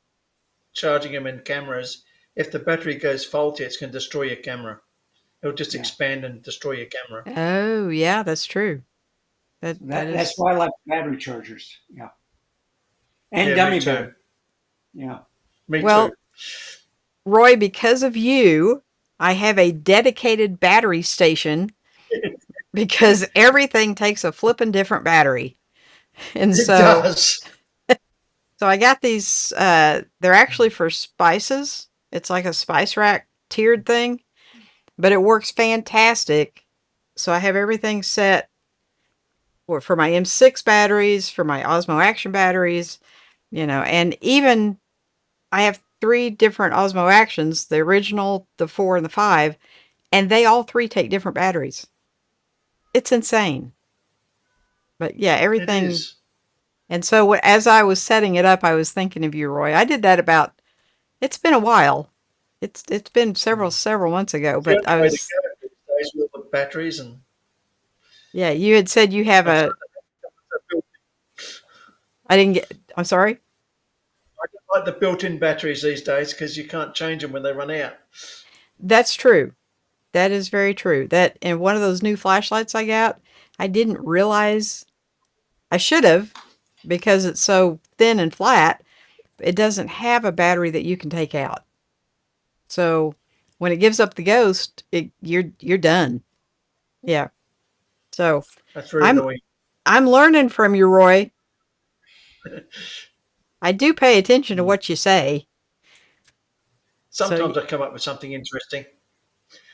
charging them in cameras, if the battery goes faulty, it's going to destroy your camera. It'll just yeah. expand and destroy your camera. Oh, yeah, that's true. That So that that's is why I like battery chargers. Yeah. And Yeah, me dummy battery. too. Yeah. Me too. well, Roy, because of you, I have a dedicated battery station because everything takes a flippin' different battery. And It so does. I got these they're actually for spices. It's like a spice rack tiered thing, but it works fantastic. So I have everything set for my M6 batteries, for my Osmo Action batteries, and even I have 3 different Osmo Actions, the original, the 4, and the 5, and they all 3 take different batteries. It's insane. But yeah, It everything. is. And so as I was setting it up, I was thinking of you, Roy. I did that it's been a while. It's been several months ago, It's the but only way to go these days with the batteries, and yeah, you had said you have I find the built, I didn't get, I'm sorry? I don't like the built-in batteries these days because you can't change them when they run out. That's true. That is very true. That and one of those new flashlights I got, I didn't realize I should have because it's so thin and flat. It doesn't have a battery that you can take out. So when it gives up the ghost, you're done. Yeah. So That's very I'm annoying. I'm learning from you, Roy. I do pay attention to what you say. So Sometimes I come up with something interesting.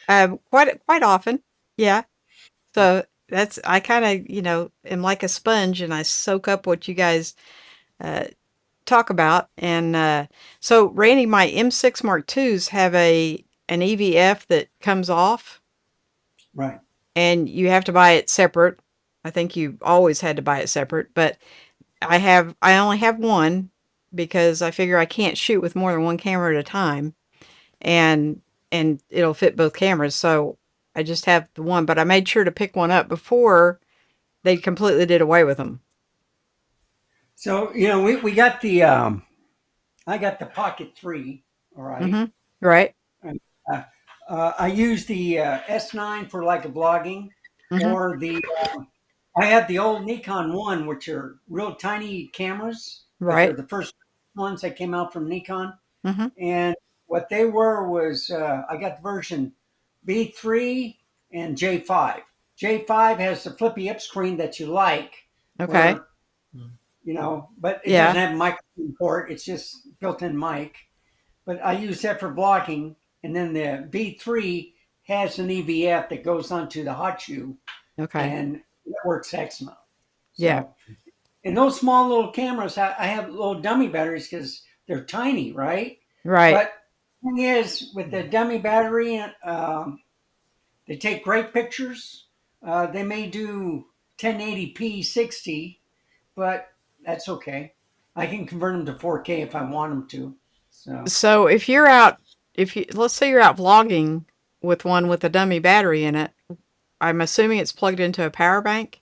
quite often. Yeah. So that's I kind of, am like a sponge and I soak up what you guys uh, talk about. And so, Randy, my M6 Mark IIs have an EVF that comes off, Right. and you have to buy it separate. I think you always had to buy it separate, but I only have one because I figure I can't shoot with more than one camera at a time, and it'll fit both cameras. So I just have the one, but I made sure to pick one up before they completely did away with them. So we got the I got the Pocket 3. All right. Mm-hmm. Right. And, I use the S9 for like a vlogging, Mm-hmm. or I had the old Nikon 1, which are real tiny cameras, but they're Right. the first ones that came out from Nikon. Mm-hmm. And what they were was I got the version B3 and J5. J5 has the flippy up screen that you like, Okay. where but it doesn't Yeah. have a microphone port. It's just built-in mic. But I use that for vlogging, and then the B3 has an EVF that goes onto the hot shoe, Okay. and it works excellent. Yeah. So, in those small little cameras, I have little dummy batteries because they're tiny, right? Right. But the thing is, with the dummy battery, they take great pictures. They may do 1080p 60, but that's okay. I can convert them to 4K if I want them to. So, So if you're out, if you let's say you're out vlogging with one with a dummy battery in it, I'm assuming it's plugged into a power bank.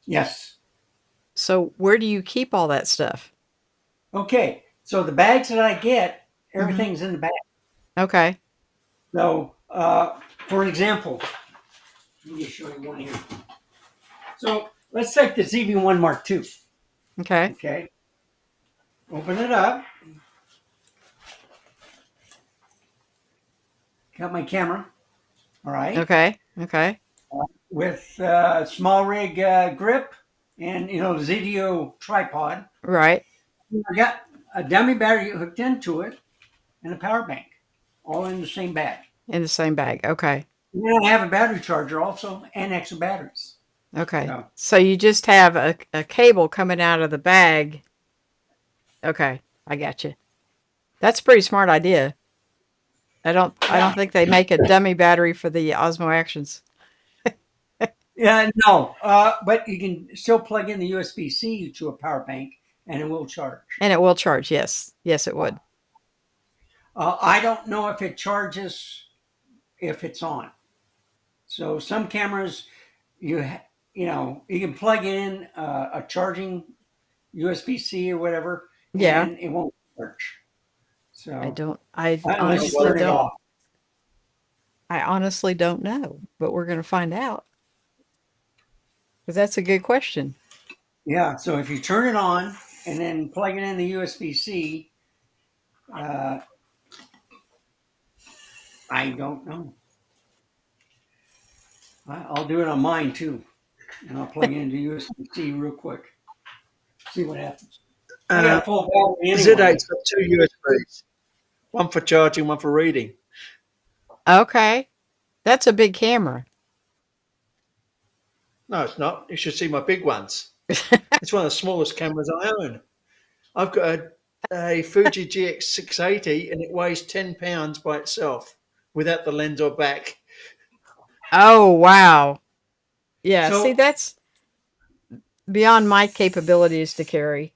yes. So where do you keep all that stuff? Okay. So, the bags that I get, Mm-hmm. everything's in the bag. Okay. So, for example, let me just show you one here. So, let's take the ZV-1 Mark II. Okay. Okay. Open it up. Got my camera. All right. Okay. Okay. With small rig grip and the ZDO tripod. Right. I got a dummy battery hooked into it and a power bank, all in the same bag. In the same bag. Okay. And then I have a battery charger also and extra batteries. Okay. So So you just have a cable coming out of the bag. Okay. I got you. That's a pretty smart idea. I don't yeah, think they make a dummy battery for the Osmo Actions. yeah, no, but you can still plug in the USB-C to a power bank and it will charge. And it will charge. Yes. Yes, it would. I don't know if it charges if it's on. So some cameras, you you can plug in a charging USB-C or whatever, Yeah. and it won't charge. I So don't I unless you honestly turn it don't off. I honestly don't know, but we're going to find out because that's a good question. Yeah. So if you turn it on and then plug it in the USB-C, uh, I don't know. I'll do it on mine too, and I'll plug it into USB-C real quick. See what happens. I Uh, got a full battery anyway. Z8's got two USBs, one for charging, one for reading. Okay. That's a big camera. No, it's not. You should see my big ones. It's one of the smallest cameras I own. I've got a Fuji GX680 and it weighs 10 pounds by itself without the lens or back. Oh, wow. Yeah, see, So that's beyond my capabilities to carry.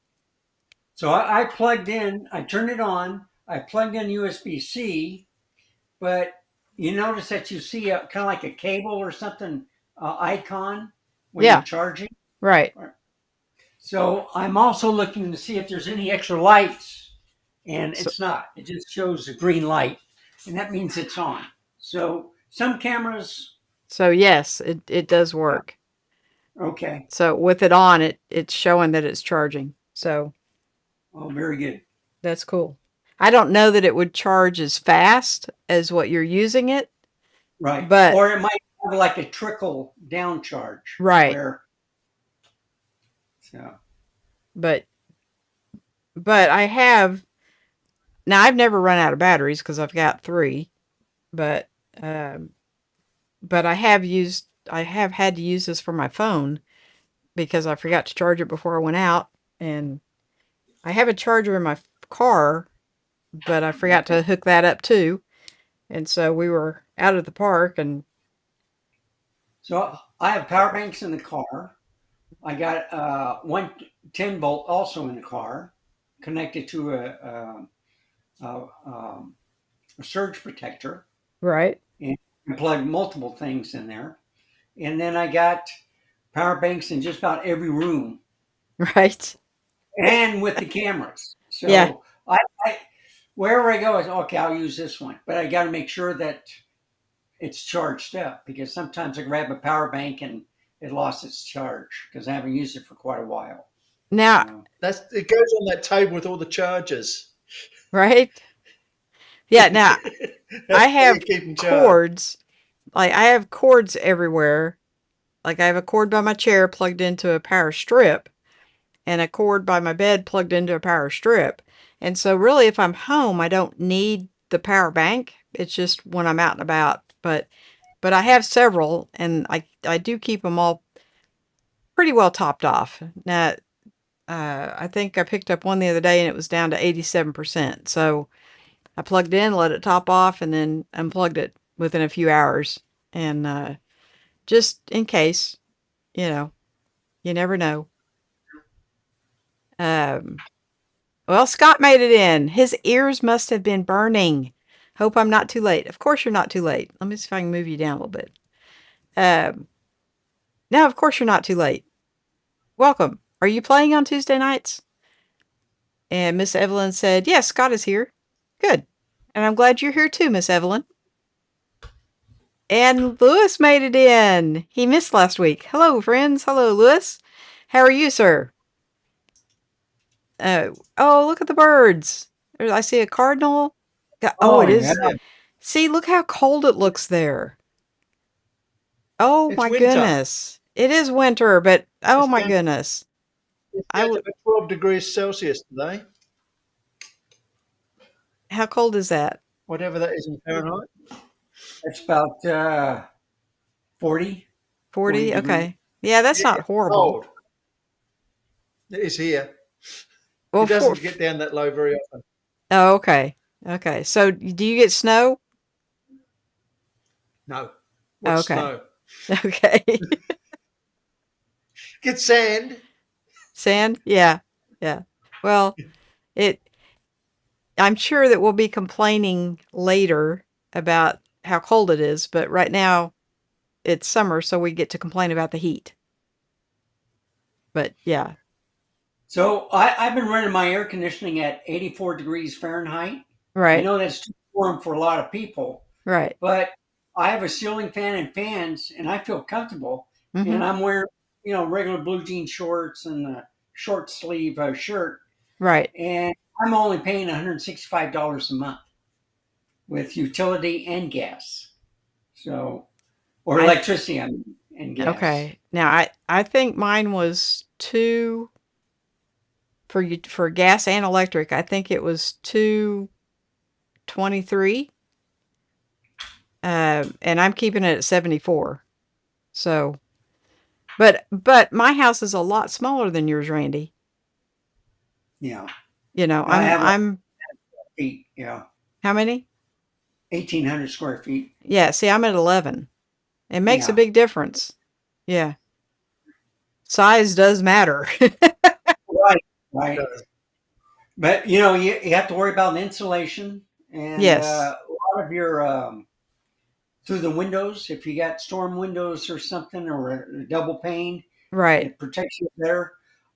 I plugged in. I turned it on. I plugged in USB-C, but you notice that you see a kind of like a cable or something icon when you're Yeah, charging. right. So I'm also looking to see if there's any extra lights, and So, it's not. It just shows a green light, and that means it's on. So some cameras, so yes, it does yeah, work. okay. So with it on, it's showing that it's charging. So Oh, very good. that's cool. I don't know that it would charge as fast as what you're using it, Right. but Or it might like a trickle down charge Right. where, so. But I have now I've never run out of batteries because I've got three, but um, I have had to use this for my phone because I forgot to charge it before I went out, and I have a charger in my car, but I forgot Okay. to hook that up too. And so we were out at the park, and So I have power banks in the car. I got one 10 volt also in the car, connected to a surge protector, right, and plug multiple things in there. And then I got power banks in just about every room, right, and with the cameras. yeah. So I wherever I go, I say, okay, I'll use this one, but I got to make sure that it's charged up because sometimes I grab a power bank and it lost its charge because I haven't used it for quite a while. Now, So That's it goes on that table with all the chargers. right, yeah. Now That's I how you have keep them charged. cords. Like I have cords everywhere. Like I have a cord by my chair plugged into a power strip, and a cord by my bed plugged into a power strip. And so really if I'm home, I don't need the power bank. It's just when I'm out and about. But I have several, and I do keep them all pretty well topped off. Now, I think I picked up one the other day and it was down to 87%. So I plugged in, let it top off, and then unplugged it within a few hours. And just in case, you know, you never know. Um, well, Scott made it in. His ears must have been burning. Hope I'm not too late. Of course, you're not too late. Let me see if I can move you down a little bit. Um, no, of course, you're not too late. Welcome. Are you playing on Tuesday nights? And Miss Evelyn said, yes, Scott is here. Good. And I'm glad you're here too, Miss Evelyn. And Lewis made it in. He missed last week. Hello, friends. Hello, Lewis. How are you, sir? Oh, look at the birds. I see a cardinal. Oh, oh it yeah. is. Yeah, See, look how cold it looks there. Oh it's my winter. goodness. It is winter, but oh It's my down. goodness. It's I down to w- about 12 degrees Celsius today, how cold is that? whatever that is in Fahrenheit. It's about 40, 40 40? degrees. Okay. Yeah, that's not It's horrible. cold. It is here. Well, It doesn't get down that low very often. oh, okay. Okay. So do you get snow? No. What's Okay. snow? Okay. Get sand. Sand? Yeah. Yeah. Well, it I'm sure that we'll be complaining later about how cold it is, but right now it's summer, so we get to complain about the heat. But yeah, So I've been running my air conditioning at 84 degrees Fahrenheit. I right. know that's too warm for a lot of people, Right. but I have a ceiling fan and fans, and I feel comfortable. And Mhm. I'm wearing, regular blue jean shorts and a short sleeve shirt, Right. and I'm only paying $165 a month with utility and gas. So, or I electricity, I mean, and gas. okay. Now I think mine was 2 for you for gas and electric. I think it was 223. And I'm keeping it at 74. So, but my house is a lot smaller than yours, Randy. Yeah, You know, I have like I'm feet. Yeah, how many? 1,800 square feet. Yeah, see, I'm at 11. It makes a Yeah, big difference. Yeah. Size does matter. right, right. Does. But you have to worry about the insulation and Yes. a lot of your through the windows. If you got storm windows or something, or a double pane, Right. it protects you better.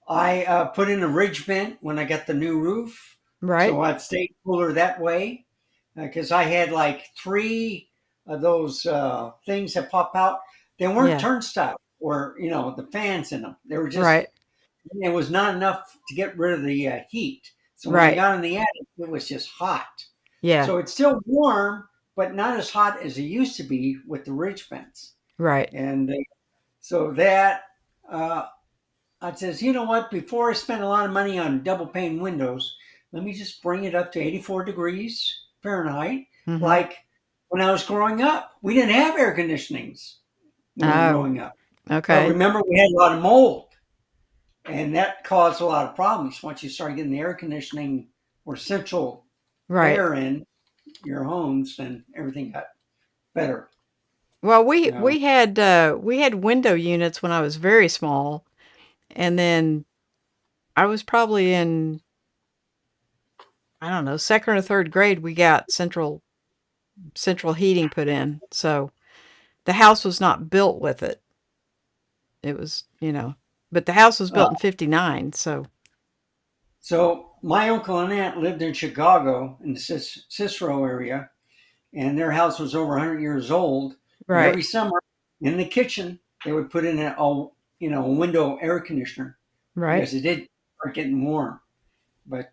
I put in a ridge vent when I got the new roof, Right. so I'd stay cooler that way. Because I had like three of those things that pop out. They weren't Yeah. turnstile or the fans in them. They were just Right. it was not enough to get rid of the heat. So when I Right. got in the attic, it was just hot. Yeah. So it's still warm, but not as hot as it used to be with the ridge fence. Right. And so that uh, I says, you know what? Before I spend a lot of money on double pane windows, let me just bring it up to 84 degrees Fahrenheit. Mm-hmm. Like when I was growing up, we didn't have air conditionings when we were Oh, growing up. But okay. remember, we had a lot of mold, and that caused a lot of problems. Once you start getting the air conditioning or central Right. air in your homes, then everything got better. Well, So, we had window units when I was very small, and then I was probably in, I don't know, second or third grade. We got central heating put in, so the house was not built with it. It was, but the house was uh, built in '59, so so my uncle and aunt lived in Chicago in the Cicero area, and their house was over 100 years old. But right, every summer in the kitchen, they would put in a window air conditioner right. because it did start getting warm. But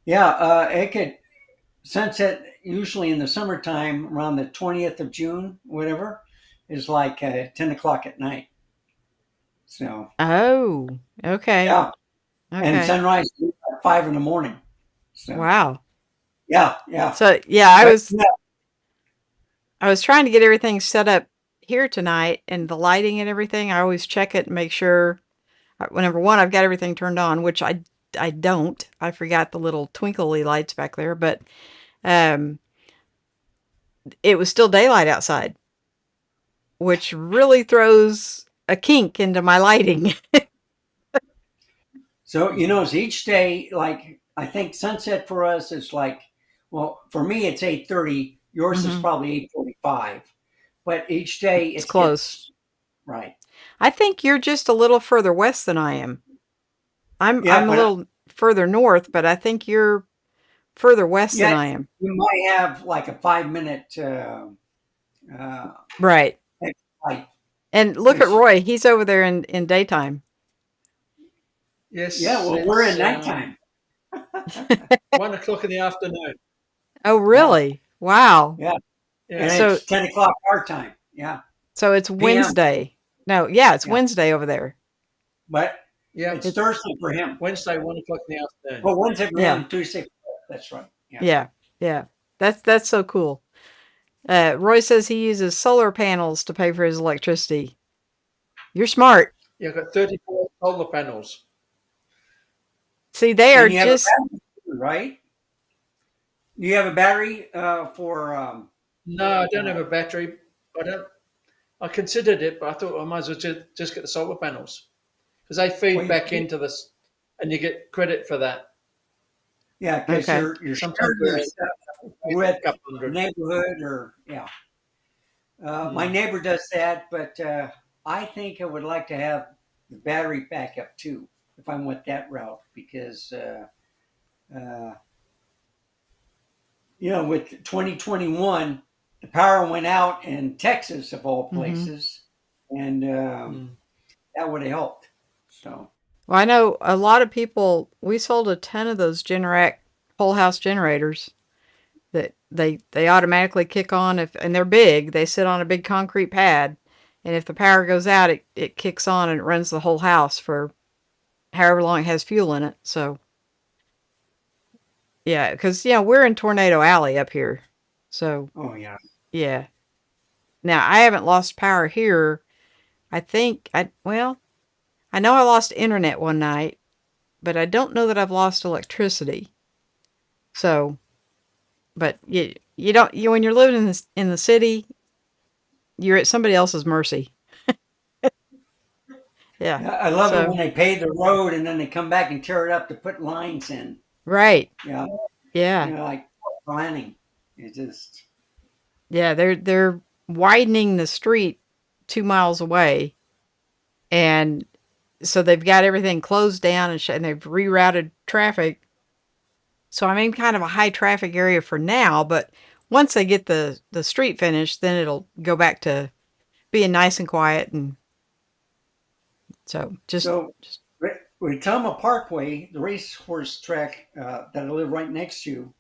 yeah, it could sunset usually in the summertime around the 20th of June, whatever, is like 10 o'clock at night. So Oh, okay, yeah, and okay. sunrise is at 5 in the morning. So Wow. yeah, yeah. So yeah, But yeah, I was trying to get everything set up here tonight and the lighting and everything. I always check it and make sure, well, number one, I've got everything turned on, which I don't. I forgot the little twinkly lights back there, but um, it was still daylight outside, which really throws a kink into my lighting. so it's each day like I think sunset for us is like, well, for me it's 8:30. Yours is Hmm. probably 8:45. But each day It's it close. gets right. I think you're just a little further west than I am. Yeah, I'm a but little further north, but I think you're further west than yeah, I am. you might have like a 5 minute uh, Right. light. And look at Which Roy. He's over there in daytime. yeah, Yes, well, we're it's in nighttime. 1 o'clock in the afternoon. Oh, Yeah, really? Wow. yeah, and Yeah, So it's 10 o'clock our time. Yeah, so it's PM. Wednesday. No, yeah, it's Yeah, Wednesday over there. but yeah. it's It's Thursday for him. Wednesday, 1 o'clock in the afternoon. Well, Wednesday for yeah, him, Tuesday for us. That's right. Yeah. yeah, yeah. That's so cool. Roy says he uses solar panels to pay for his electricity. You're smart. Yeah, I've got 34 solar panels. See, they are And you have a just battery, right? You have a battery for No, I don't uh, have a battery. I don't. I considered it, but I thought I might as well just get the solar panels because they well, feed back into this, and you get credit for that. yeah, because okay. you're Sometimes sharing your they stuff pay with a couple the hundred. neighborhood, or yeah. My Mm. neighbor does that, but I think I would like to have the battery backup too if I went that route because uh, with 2021, the power went out in Texas of all Hmm. places, and Mm. that would have helped. So, Well, I know a lot of people. We sold a ton of those Generac whole house generators that they automatically kick on if, and they're big. They sit on a big concrete pad, and if the power goes out, it kicks on and it runs the whole house for however long it has fuel in it. So yeah, because we're in Tornado Alley up here, so oh yeah, yeah. Now I haven't lost power here. I think I know I lost internet one night, but I don't know that I've lost electricity. So, but you don't when you're living in the city, you're at somebody else's mercy. Yeah. yeah. I love it when So they pave the road and then they come back and tear it up to put lines in. right. Yeah, Yeah. like planning. It just Yeah, they're widening the street 2 miles away, and so they've got everything closed down and they've rerouted traffic. So I'm in kind of a high traffic area for now, but once they get the street finished, then it'll go back to being nice and quiet, and so so. just Retama Parkway, the racehorse track that I live right next to,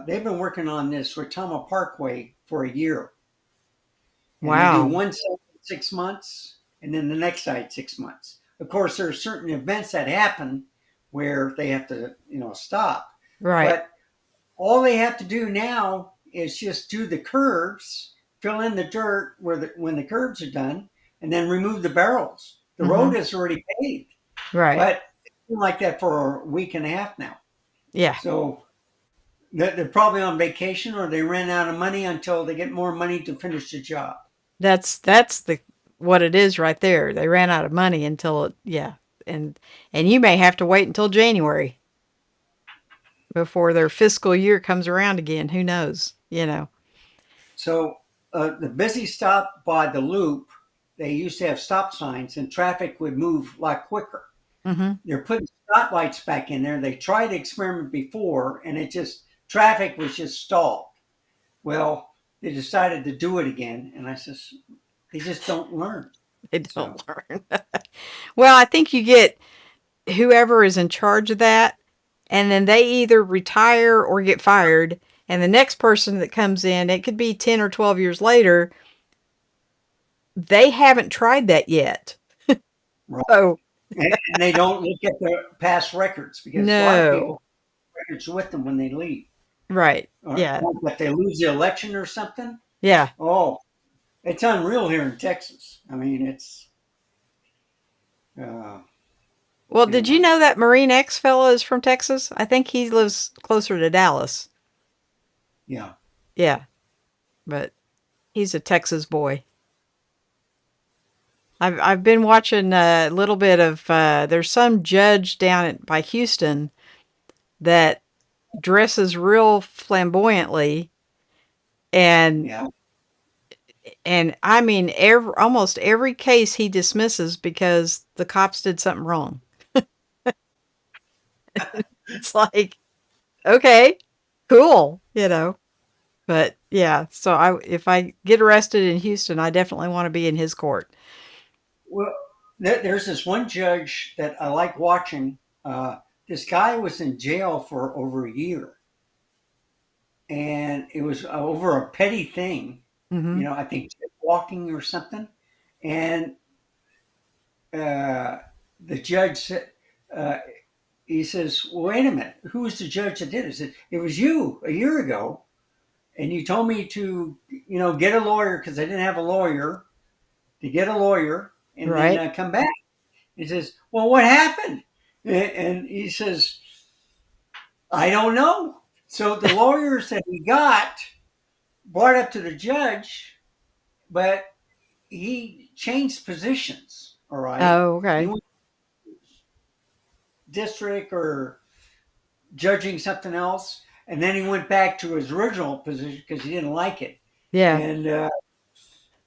they've been working on this Retama Parkway for a year. and they do Wow. one side 6 months and then the next side 6 months. Of course, there are certain events that happen where they have to, stop. Right. But all they have to do now is just do the curves, fill in the dirt when the curves are done, and then remove the barrels. The road Mhm. is already paved, Right. but it's been like that for a week and a half now. Yeah. So they're probably on vacation or they ran out of money until they get more money to finish the job. That's the what it is right there. They ran out of money until it, yeah. And and you may have to wait until January before their fiscal year comes around again. Who knows? You know. So the busy stop by the loop, they used to have stop signs and traffic would move a lot quicker. Mhm. They're putting stoplights back in there. They tried the experiment before and it just, traffic was just stalled. Well, they decided to do it again. And I says, they just don't learn. They So, don't learn. Well, I think you get whoever is in charge of that, and then they either retire or get fired, and the next person that comes in, it could be 10 or 12 years later, they haven't tried that yet. right. Oh, And they don't look at the past records because a lot of people no. have records with them when they leave. Right. Or Yeah. if they lose the election or something, Yeah. oh, it's unreal here in Texas. I mean, it's, uh, Well, did you anyway, know that Marine X fella is from Texas? I think he lives closer to Dallas. yeah, Yeah, but he's a Texas boy. I've been watching a little bit of there's some judge down by Houston that dresses real flamboyantly, and yeah. I mean almost every case he dismisses because the cops did something wrong. It's like, okay, cool, you know. But yeah, so I if I get arrested in Houston, I definitely want to be in his court. Well, there's this one judge that I like watching. This guy was in jail for over a year, and it was over a petty thing. Mhm. I think walking or something. And uh, the judge said, uh, he says, well, "Wait a minute, who was the judge that did it?" I said, "It was you a year ago, and you told me to, get a lawyer because I didn't have a lawyer to get a lawyer, and then Right? come back." He says, "Well, what happened?" And he says, "I don't know." So the lawyers that he got brought up to the judge, but he changed positions. All right. Oh, He okay. went district or judging something else. And then he went back to his original position because he didn't like it. Yeah. And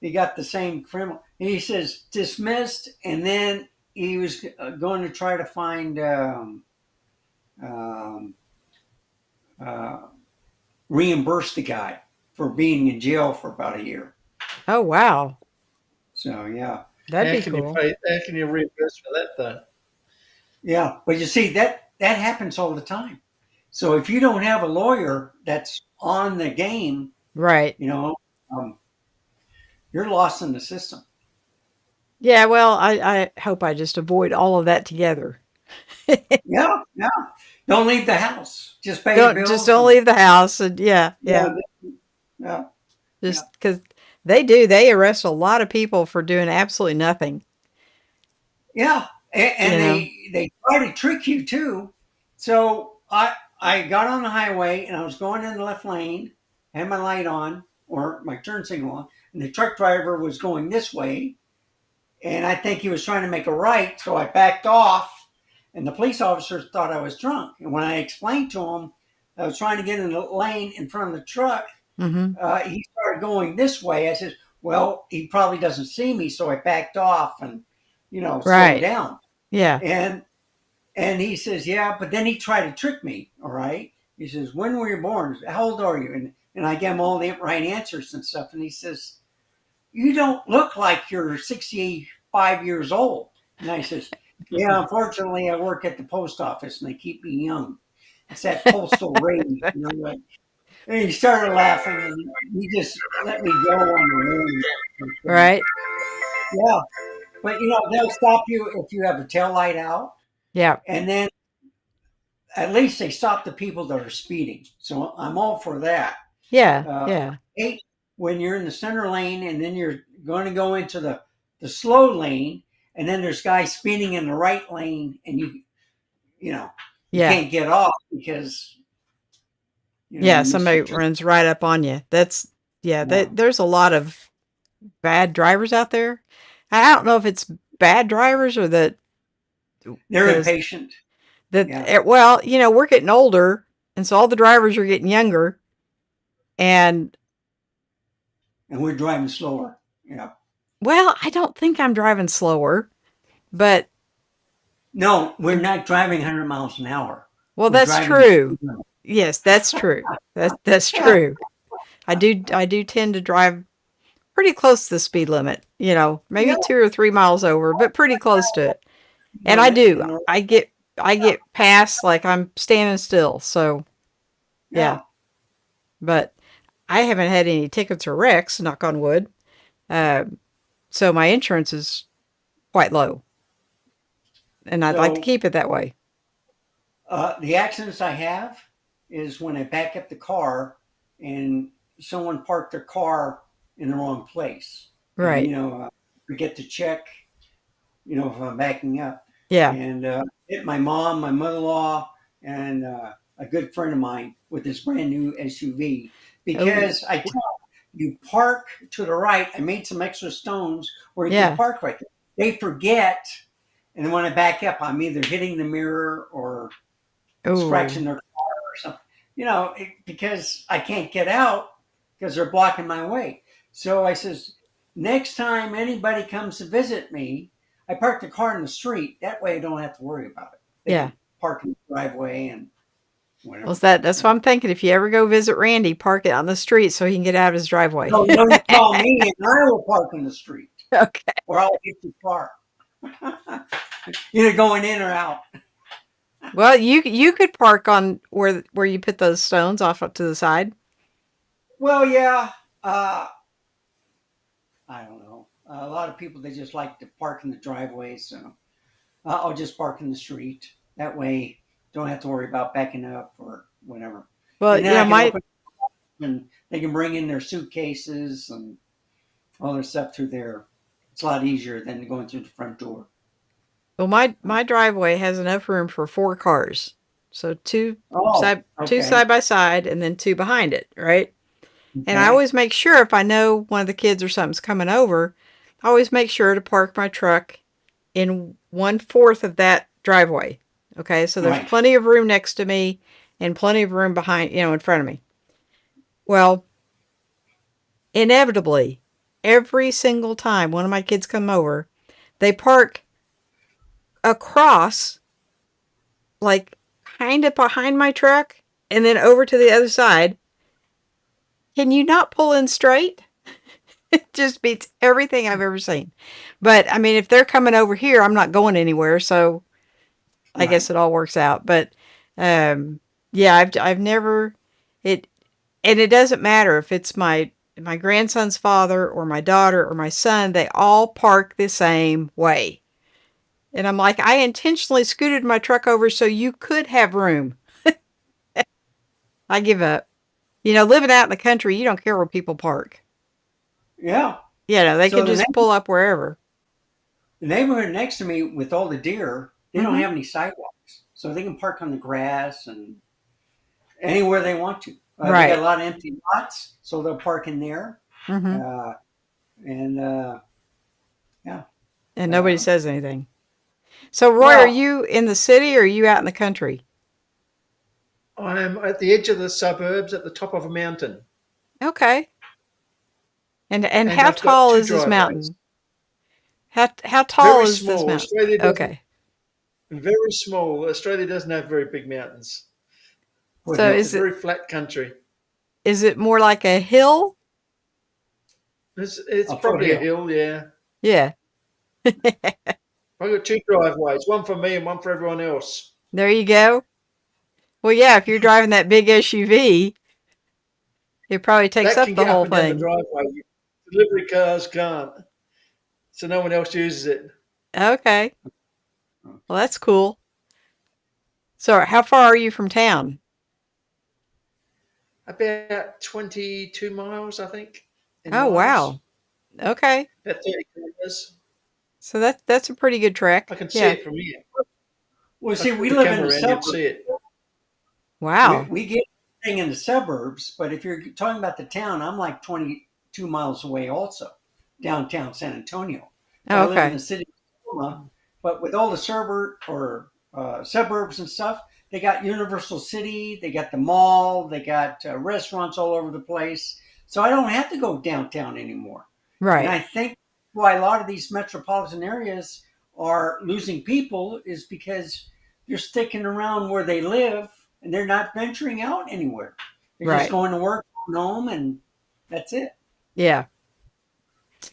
he got the same criminal. He says dismissed. And then he was going to try to find um, uh, reimburse the guy for being in jail for about a year. Oh, wow. So yeah, That'd be cool. How can you reimburse for that though? yeah. But you see that happens all the time. So if you don't have a lawyer that's on the game, Right. you know, um, you're lost in the system. Yeah, well, I hope I just avoid all of that together. Yeah, yeah. Don't leave the house. Just pay your Don't just bills don't and leave the house, and yeah, yeah, yeah. yeah, yeah, Just because they arrest a lot of people for doing absolutely nothing, yeah. And you know. they try to trick you too. So I got on the highway and I was going in the left lane, had my light on or my turn signal on, and the truck driver was going this way, and I think he was trying to make a right, so I backed off, and the police officer thought I was drunk. And when I explained to him I was trying to get in the lane in front of the truck, Mhm. he started going this way. I said, "Well, he probably doesn't see me," so I backed off and slowed Right. down. Yeah. And he says, "Yeah," but then he tried to trick me. All right, he says, "When were you born? How old are you?" And I gave him all the right answers and stuff. And he says, "You don't look like you're 65 years old." And I says, "Yeah, unfortunately, I work at the post office and they keep me young. It's that postal rage, like, And he started laughing, and he just let me go on the limb. But, Right? yeah, but they'll stop you if you have a tail light out, Yeah. and then at least they stop the people that are speeding. So I'm all for that. Yeah. I Yeah. hate when you're in the center lane and then you're going to go into the slow lane, and then there's guys speeding in the right lane, and you know you Yeah. can't get off because Yeah. you missed Somebody your turn. runs right up on you. Yeah, Yeah, there's a lot of bad drivers out there. I don't know if it's bad drivers or they're the impatient. Yeah, well, we're getting older, and so all the drivers are getting younger, and and we're driving slower. Yeah, well, I don't think I'm driving slower, but no, we're not driving 100 miles an hour. well, We're that's driving the true. speed limit. Yes, that's true. That's true. I do tend to drive pretty close to the speed limit, Yeah, maybe 2 or 3 miles over, but pretty close to it. And I limit do. in the I get past like I'm standing still. So yeah, yeah. but I haven't had any tickets or wrecks, knock on wood. Uh, so my insurance is quite low, and I'd like to So keep it that way. the accidents I have is when I back up the car and someone parked their car in the wrong place, and Right. forget to check, if I'm backing up, Yeah. and hit my mom, my mother-in-law, and a good friend of mine with this brand new SUV Oh, because I tell you park to the right. I made some extra stones where you can yeah. park right there. They forget, and then when I back up, I'm either hitting the mirror or scratching Oh, their car or something, because I can't get out because they're blocking my way. So I says, next time anybody comes to visit me, I park the car in the street. That way I don't have to worry about it. They yeah. can park in the driveway and Well, whatever. that's what I'm thinking. If you ever go visit Randy, park it on the street so he can get out of his driveway. No, no, you call me and I will park in the street Okay. or I'll get your car. Either going in or out. Well, you could park on where you put those stones off up to the side. Well, yeah. I don't know. A lot of people, they just like to park in the driveway. So I'll just park in the street. That way, don't have to worry about backing up or whatever. Well, And then I can my open and they can bring in their suitcases and all their stuff through there. It's a lot easier than going through the front door. my driveway has enough room for 4 cars. So Oh, two okay, side by side and then two behind it, right? And I okay, always make sure if I know one of the kids or something's coming over, I always make sure to park my truck in 1/4 of that driveway. Okay, so there's right. plenty of room next to me and plenty of room behind, in front of me. Well, inevitably, every single time one of my kids come over, they park across, like kind of behind my truck, and then over to the other side. Can you not pull in straight? It just beats everything I've ever seen. But I mean, if they're coming over here, I'm not going anywhere, so I guess Right. it all works out. But um, yeah, I've never it, and it doesn't matter if it's my grandson's father or my daughter or my son. They all park the same way, and I'm like, I intentionally scooted my truck over so you could have room. I give up. Living out in the country, you don't care where people park. Yeah. They So could just pull up wherever. the neighborhood next to me with all the deer, they don't Hmm. have any sidewalks, so they can park on the grass and anywhere they want to. They got a Right. lot of empty lots, so they'll park in there. Hmm. Uh, and yeah, And nobody uh, says anything. So, Roy, are well, you in the city or are you out in the country? I'm at the edge of the suburbs at the top of a mountain, Okay. And and how I've got tall two is this driveways. mountain? How tall Very is this small. mountain? Australia doesn't. Okay. Very small. Australia doesn't have very big mountains. So foothills. It's a very flat country. is it more like a hill? It's A probably a foothill. hill, yeah. Yeah. I've got two driveways, one for me and one for everyone else. There you go. Well, yeah, if you're driving that big SUV. It probably takes That up can the get up whole and down the thing. driveway. Delivery cars can't, so no one else uses it. Okay. Well, Okay. that's cool. So, how far are you from town? About 22 miles, I think, in Oh, miles. wow. Okay. About 30 kilometers. So that's a pretty good I trek. can see Yeah. it from here. Well, I see, could we put the live in camera the around, you'd suburbs. see it. Wow. We get everything in the suburbs, but if you're talking about the town, I'm like 22 miles away also, downtown San Antonio. But Oh, I live in the okay. city of Tacoma. But with all the suburbs and stuff, they got Universal City, they got the mall, they got restaurants all over the place. So I don't have to go downtown anymore. And Right. I think why a lot of these metropolitan areas are losing people is because they're sticking around where they live and they're not venturing out anywhere. They're just Right. going to work, going home, and that's it. Yeah.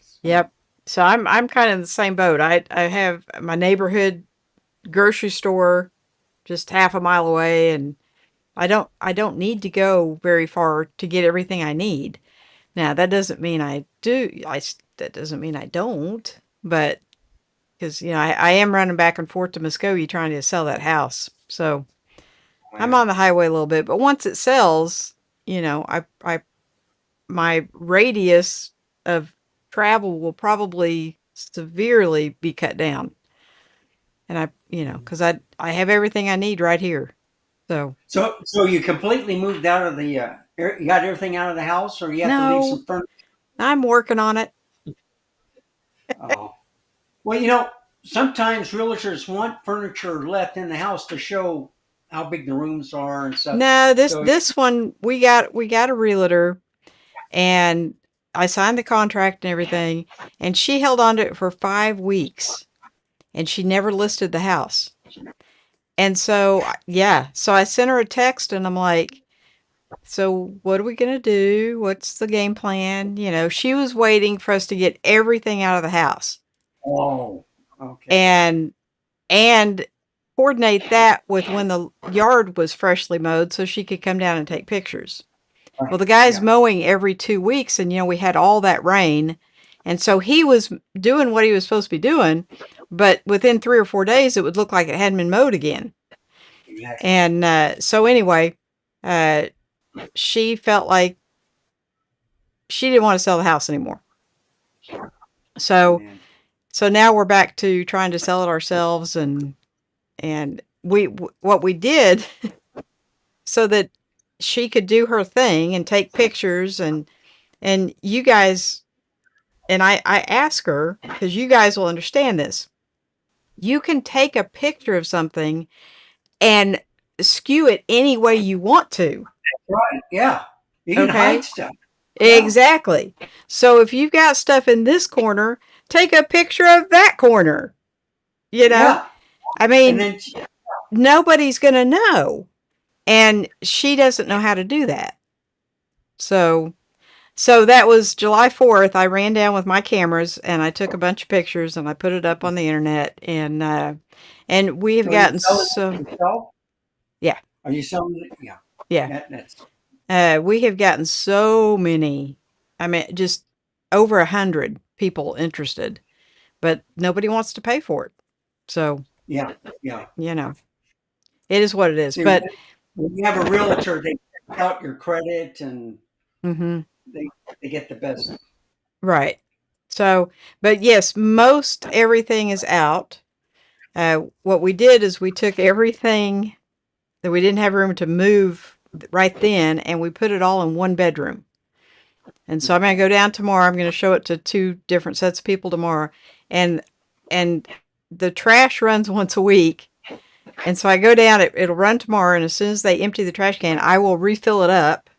So, Yep. So I'm kind of in the same boat. I have my neighborhood grocery store just half a mile away, and I don't need to go very far to get everything I need. Now, that doesn't mean I do. That doesn't mean I don't. But because I am running back and forth to Muskogee trying to sell that house, so I'm yeah. on the highway a little bit. But once it sells, I my radius of travel will probably severely be cut down, and because I have everything I need right here. So So you completely moved out of the, you got everything out of the house, or you have to leave no, some furniture? I'm working on it. Oh, well, sometimes realtors want furniture left in the house to show how big the rooms are and stuff. No, this So, this one we got a realtor, and I signed the contract and everything, and she held on to it for 5 weeks, and she never listed the house. And so, yeah, so I sent her a text, and I'm like, "So what are we gonna do? What's the game plan?" She was waiting for us to get everything out of the house, oh, okay. and and coordinate that with when the yard was freshly mowed, so she could come down and take pictures. Well, Right. the guy's Yeah. mowing every 2 weeks, and we had all that rain, and so he was doing what he was supposed to be doing, but within 3 or 4 days, it would look like it hadn't been mowed again. Exactly. And so anyway, uh, she felt like she didn't want to sell the house anymore. So Man. so now we're back to trying to sell it ourselves, and what we did so that she could do her thing and take pictures, and you guys. And I ask her, because you guys will understand this. You can take a picture of something and skew it any way you want to. Right. Yeah. You can hide Okay? stuff. Yeah. Exactly. So if you've got stuff in this corner, take a picture of that corner. You know? Yeah. I And mean, then, nobody's going to know. And she doesn't know how to do that. So So that was July 4th. I ran down with my cameras and I took a bunch of pictures and I put it up on the internet, and we have so are you gotten selling so it yourself? yeah, Are you selling it? Yeah. yeah. That's We have gotten so many. I mean, just over 100 people interested, but nobody wants to pay for it. So, yeah. Yeah. you know, it is what it is. See, But when you have a realtor, they check out your credit and mhm, they they get the best. right. So, but yes, most everything is out. What we did is we took everything that we didn't have room to move right then, and we put it all in one bedroom. And so I'm going to Okay. go down tomorrow. I'm going to show it to two different sets of people tomorrow, and and the trash runs once a week. And so I go down. It'll run tomorrow, and as soon as they empty the trash can, I will refill it up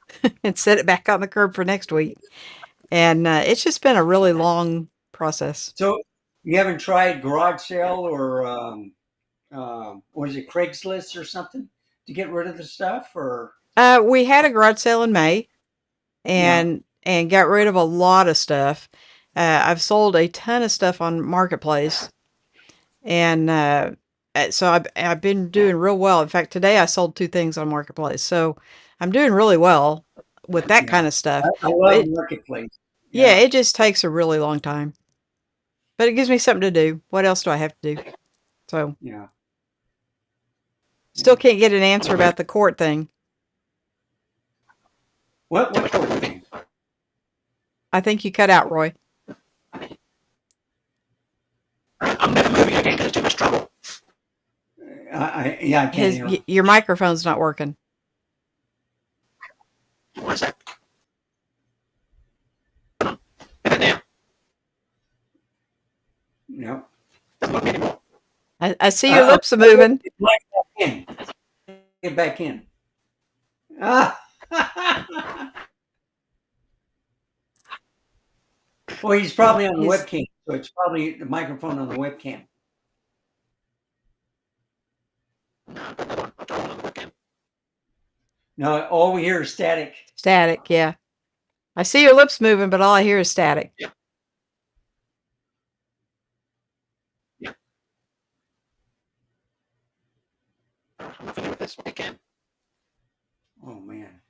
and set it back on the curb for next week. And it's just been a really long process. So you haven't tried garage sale or what is it, Craigslist or something to get rid of the stuff? Or We had a garage sale in May, yeah, and got rid of a lot of stuff. I've sold a ton of stuff on Marketplace, and so I've been doing real well. In fact, today I sold two things on Marketplace, so I'm doing really well. with that Yeah. kind of stuff. I But love Marketplace. yeah, Yeah. it just takes a really long time. But it gives me something to do. What else do I have to do? So Yeah. still Yeah. can't get an answer about the court thing. What sort of thing? I think you cut out, Roy. I'm never moving again because it's too much trouble. I can't hear him. Your microphone's not working. What is that? And now, No. doesn't look me anymore. I see your lips are moving. Get back in. Get back in. Ah. Well, he's probably on the His webcam, so it's probably the microphone on the webcam. No, all we hear is static. static, yeah. I see your lips moving, but all I hear is static. Yeah. Yeah. I'm familiar with this webcam. Oh man.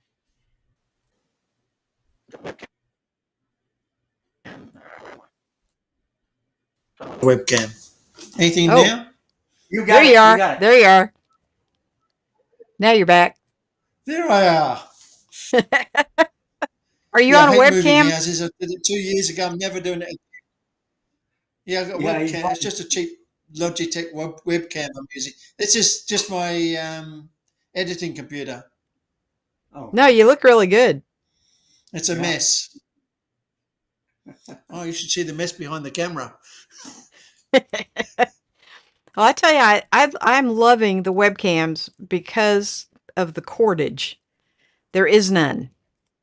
Webcam. Anything Oh, now? You there got you it. You are. got it. There you are. Now you're back. There I are. Are you Yeah, I on a hate moving webcam? houses. I did it 2 years ago. I'm never doing it. Yeah, I've got a Yeah, he's webcam. It's just a cheap Logitech webcam I'm using. This is just my editing computer. Oh. No, you look really good. It's a Yeah. mess. Oh, you should see the mess behind the camera. Well, I tell you, I'm loving the webcams because of the cordage. There is none.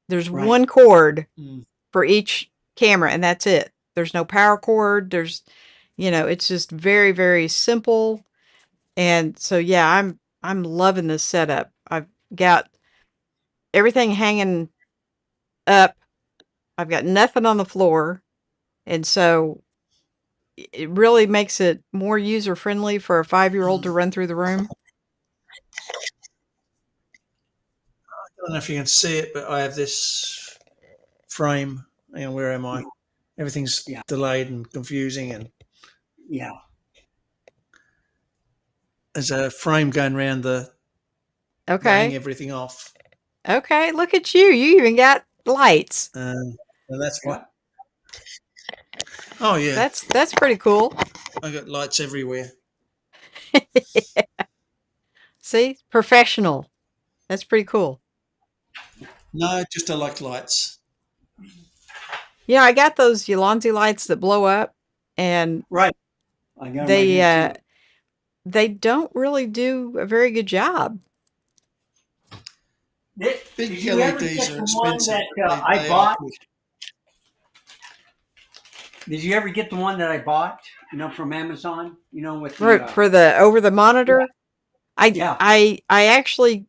There's Right. one cord Mm. for each camera, and that's it. There's no power cord. It's just very, very simple. And so, yeah, I'm loving this setup. I've got everything hanging up. I've got nothing on the floor, and so it really makes it more user friendly for a 5-year-old to Mm. run through the room. I don't know if you can see it, but I have this frame. Hang on, where am I? Everything's Yeah. delayed and confusing, and Yeah. there's a frame going around laying Okay. everything off. Okay, look at you. You even got lights. And that's Yeah. what. Oh yeah, That's pretty cool. I got lights everywhere. See? Professional. That's pretty cool. No, just I like lights. Yeah, I got those Yolandi lights that blow up, and Right. I got him right they here too. they don't really do a very good job. Did Big you ever LEDs get are the one expensive. that I They are bought? good. Did you ever get the one that I bought? From Amazon. With the For the over the yeah, monitor, I yeah. I actually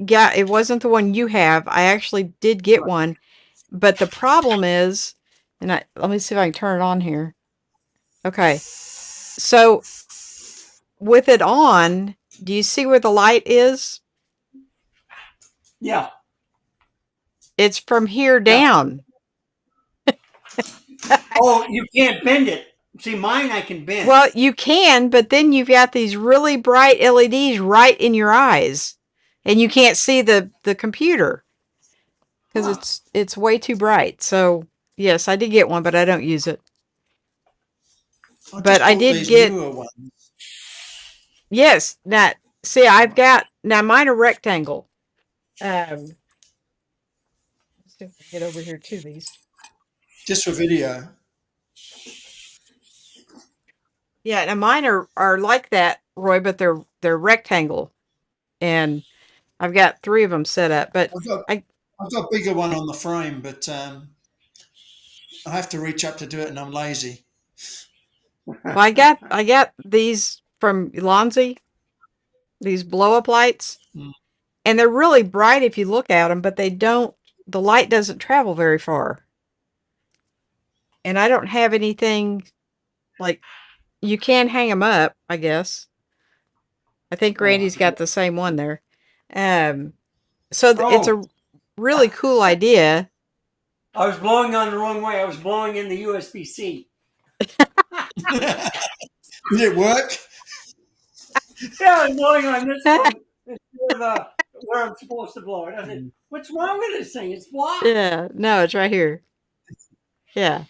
got it wasn't the one you have. I actually did get one, but the problem is, and let me see if I can turn it on here. Okay. So with it on, do you see where the light is? Yeah. It's from here Yeah. down. Oh, you can't bend it. See, mine I can bend. Well, you can, but then you've got these really bright LEDs right in your eyes, and you can't see the computer because Huh. it's way too bright. So yes, I did get one, but I don't use it. I But just I bought did these get newer ones. yes. Now see, I've got now mine are rectangle. Let's see if I can get over here to these. Just for video. Yeah, now mine are like that, Roy, but they're rectangle, and I've got 3 of them set up. But I've got I I've got a bigger one on the frame, but I have to reach up to do it, and I'm lazy. well, I got these from Lonzy, these blow up lights, Mm. and they're really bright if you look at them, but the light doesn't travel very far. And I don't have anything like you can hang them up, I guess. I think Oh, Randy's got the same one there. So it's oh, really cool idea. I was blowing on the wrong way. I was blowing in the USB-C. Did it work? Yeah, I was blowing on this one instead of where I'm supposed to blow it. I said, "What's wrong with this thing? It's blocked." Yeah, no, it's right here. Yeah.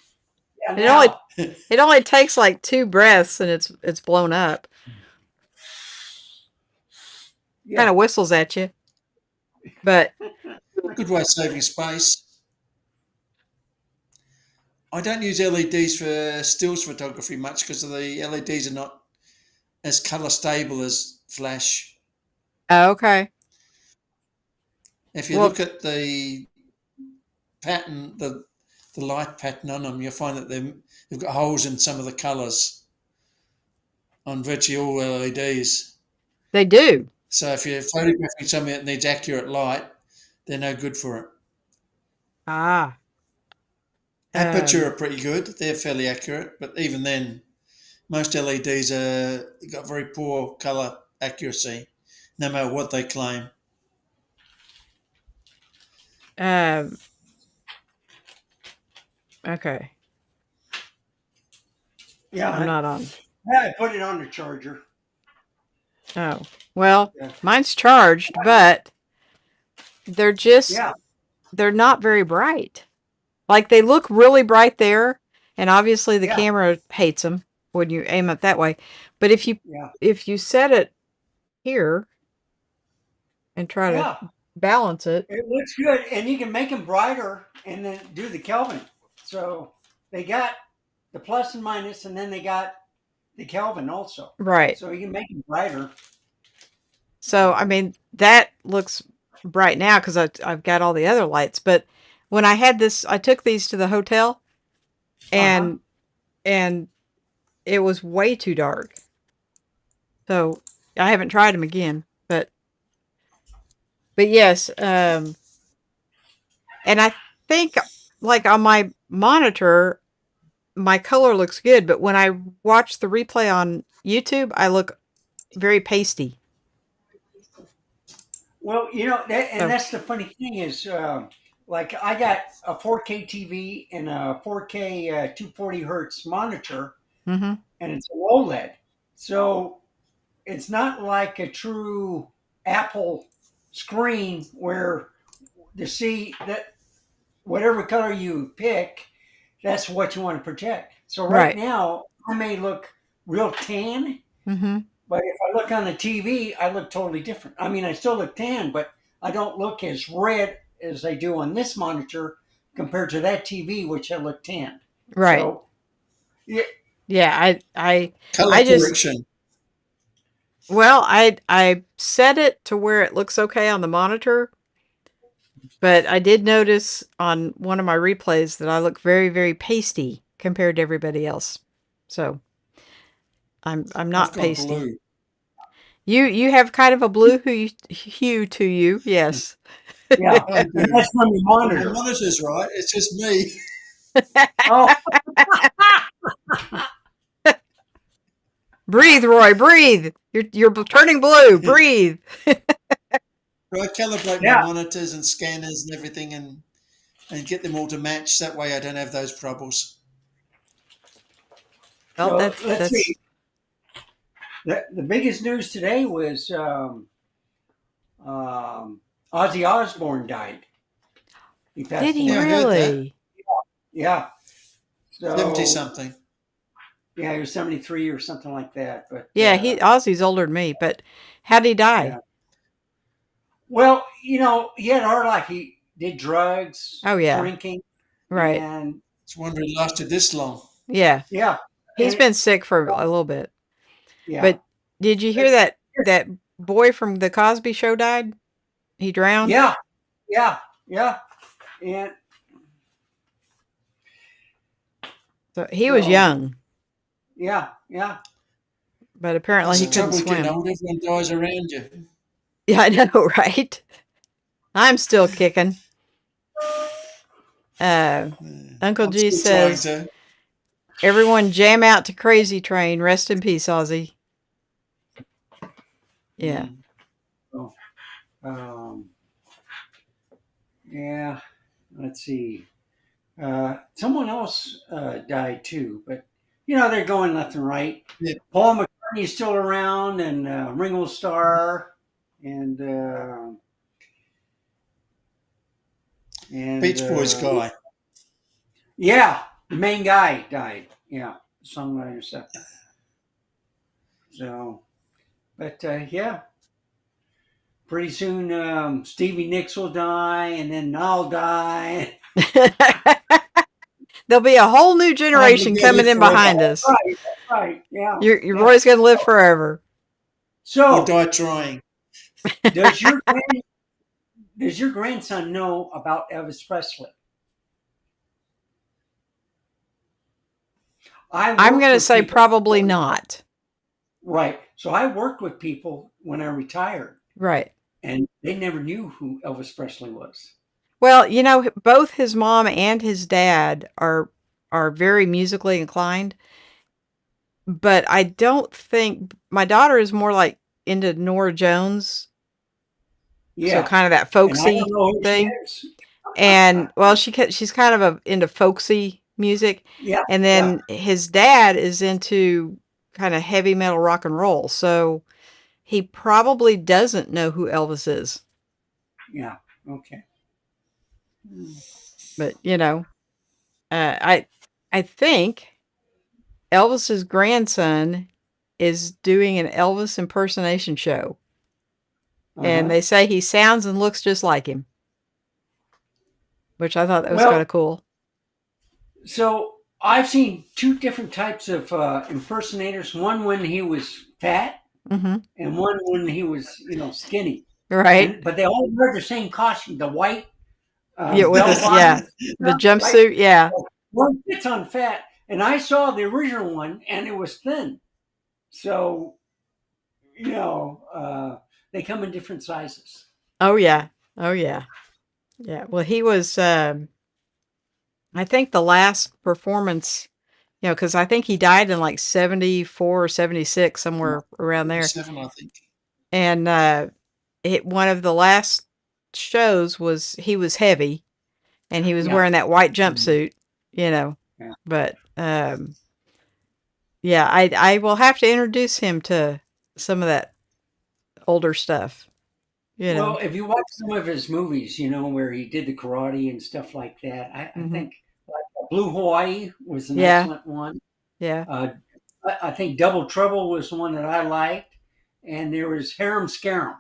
Yeah, It only now. it only takes like 2 breaths and it's blown up. Kind Yeah, of whistles at you. But Good way of saving space. I don't use LEDs for stills photography much because the LEDs are not as color stable as flash. okay. If you Well, look at the pattern, the light pattern on them, you'll find that they've got holes in some of the colors on virtually all LEDs. they do. So if you're photographing something that needs accurate light, they're no good for it. Ah. Aperture Um are pretty good; they're fairly accurate, but even then, most LEDs are got very poor color accuracy, no matter what they claim. um okay. I'm yeah. not on. I put it on the charger. Oh. Well, Yeah, mine's charged, but they're just yeah, they're not very bright. Like they look really bright there, and obviously the yeah, camera hates them when you aim it that way. But yeah, if you set it here and try to yeah. balance it, It looks good, and you can make them brighter and then do the Kelvin. So they got the plus and minus, and then they got the Kelvin also. right. So you can make them brighter. So I mean that looks bright now because I've got all the other lights. But when I had this, I took these to the hotel, Uh huh. and and it was way too dark. So I haven't tried them again. But yes, and I think like on my monitor, my color looks good, but when I watch the replay on YouTube, I look very pasty. Well, and So, that's the funny thing is, like I got a 4K TV and a 4K 240 hertz monitor, mm-hmm, and it's an OLED. So it's not like a true Apple screen where to see that whatever color you pick, that's what you want to project. So right right, now, I may look real tan, mm-hmm, but if I look on the TV, I look totally different. I mean, I still look tan, but I don't look as red as I do on this monitor compared to that TV, which I look tan. right. So, yeah, Yeah, Color I just correction. well, I set it to where it looks okay on the monitor, but I did notice on one of my replays that I look very, very pasty compared to everybody else. So I'm I've not gone pasty. blue. You have kind of a blue hue to you, yes. yeah. I And do. that's from the But my monitor. monitor's right. It's just me. Oh, Breathe, Roy, breathe. You're turning blue. Breathe. I calibrate my yeah. monitors and scanners and everything and get them all to match. That way I don't have those troubles. Well, So that's let's that's see. The biggest news today was um, Ozzy Osbourne died. He did passed he Yeah, I away. heard that. really? Yeah. 70 So something. yeah, he was 73 or something like that. But Yeah, he Ozzy's older than me, but how'd he yeah. die? Well, he had a hard life. He did drugs, Oh yeah, drinking, right. and It's wonder it lasted this long. Yeah, yeah, he's and been sick for a little bit. yeah, But did you hear that boy from the Cosby Show died? He drowned. yeah, yeah, yeah, and So he was so young, yeah, yeah. but apparently That's he the couldn't trouble with getting swim. old. Everyone dies around you. Yeah, I know, right? I'm still kicking. Uh, Yeah. Uncle I'm G still trying says, to. "Everyone jam out to Crazy Train. Rest in peace, Ozzy." Yeah. Mm. So, um, Yeah. Let's see. Someone else died too, but they're going left and right. Yeah. Paul McCartney's still around, and Ringo Starr, and and Beach Boys guy. yeah, the main guy died. Yeah, songwriter stuff. So, but yeah, pretty soon Stevie Nicks will die, and then I'll die. There'll be a whole new I'm going generation to coming live in forever behind us. Right, right, yeah, Your yeah. boy's gonna live forever. or So, die trying. does your does your grandson know about Elvis Presley? I I'm worked gonna with say people. probably not. Right. So I worked with people when I retired, Right. and they never knew who Elvis Presley was. Well, both his mom and his dad are very musically inclined, but I don't think my daughter is more like into Nora Jones, so Yeah. kind of that And I don't folksy know who she thing. is. And well, she's kind of into folksy music, Yeah. and Yeah. then his dad is into kind of heavy metal rock and roll. So he probably doesn't know who Elvis is. Yeah. Okay. But I think Elvis's grandson is doing an Elvis impersonation show, Uh and huh. they say he sounds and looks just like him, which I thought that was kind Well, of cool. so I've seen two different types of impersonators. One when he was fat, Hmm. and one when he was, skinny. Right? And but they all wear the same costume, the white Yeah, with bell the yeah, bottom the stuff, right? jumpsuit. Yeah. One fits on fat, and I saw the original one, and it was thin. So you know, they come in different sizes. Oh yeah. Oh yeah. Yeah. Well, he was. I think the last performance, because I think he died in like 74 or 76, Yeah, somewhere around there. 7, I think. And one of the last shows was he was heavy and he was yeah, wearing that white mm, jumpsuit, you know. yeah. But yeah, I will have to introduce him to some of that older stuff, you Well, know. if you watch some of his movies, where he did the karate and stuff like that, I Hmm. think like Blue Hawaii was an Yeah, excellent one. yeah, Uh, I think Double Trouble was one that I liked, and there was Harem Scarum,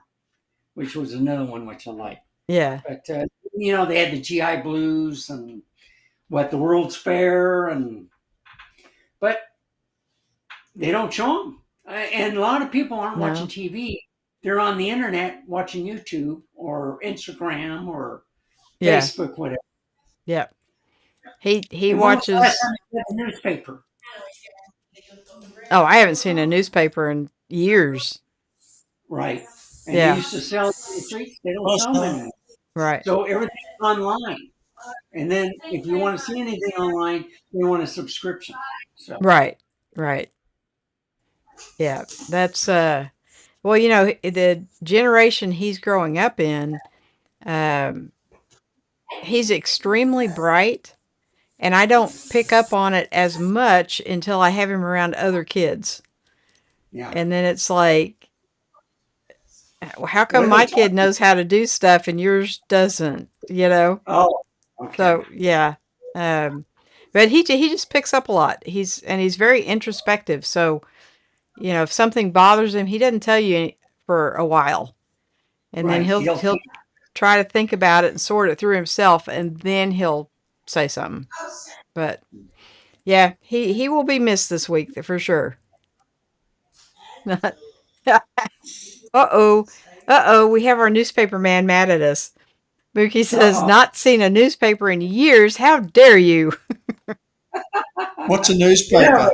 which was another one which I liked. yeah. But they had the GI Blues and the World's Fair, but they don't show them. And a lot of people aren't watching No, TV. They're on the internet watching YouTube or Instagram or yeah, Facebook, whatever. yeah. He And when was the last watches. time you read the newspaper? Oh, I haven't seen a newspaper in years. Right. And they Yeah, used to sell in the streets. They don't Last sell them time, anymore. right, So everything's online. And then if you want to see anything online, you want a subscription. So right, right. Yeah, that's well, the generation he's growing up in, um, he's extremely bright, and I don't pick up on it as much until I have him around other kids. yeah. And then it's like, how What come do they my talk? kid knows how to do stuff and yours doesn't, you know? Oh, okay. So, yeah. Um, but he just picks up a lot. He's very introspective. So, if something bothers him, he doesn't tell you for a while. And then Right. he'll try to think about it and sort it through himself, and then he'll say something. But yeah, he will be missed this week for sure. Uh-oh. Uh-oh, we have our newspaper man mad at us. Mookie says, Uh-oh. not seen a newspaper in years. How dare you? what's a Yeah, newspaper?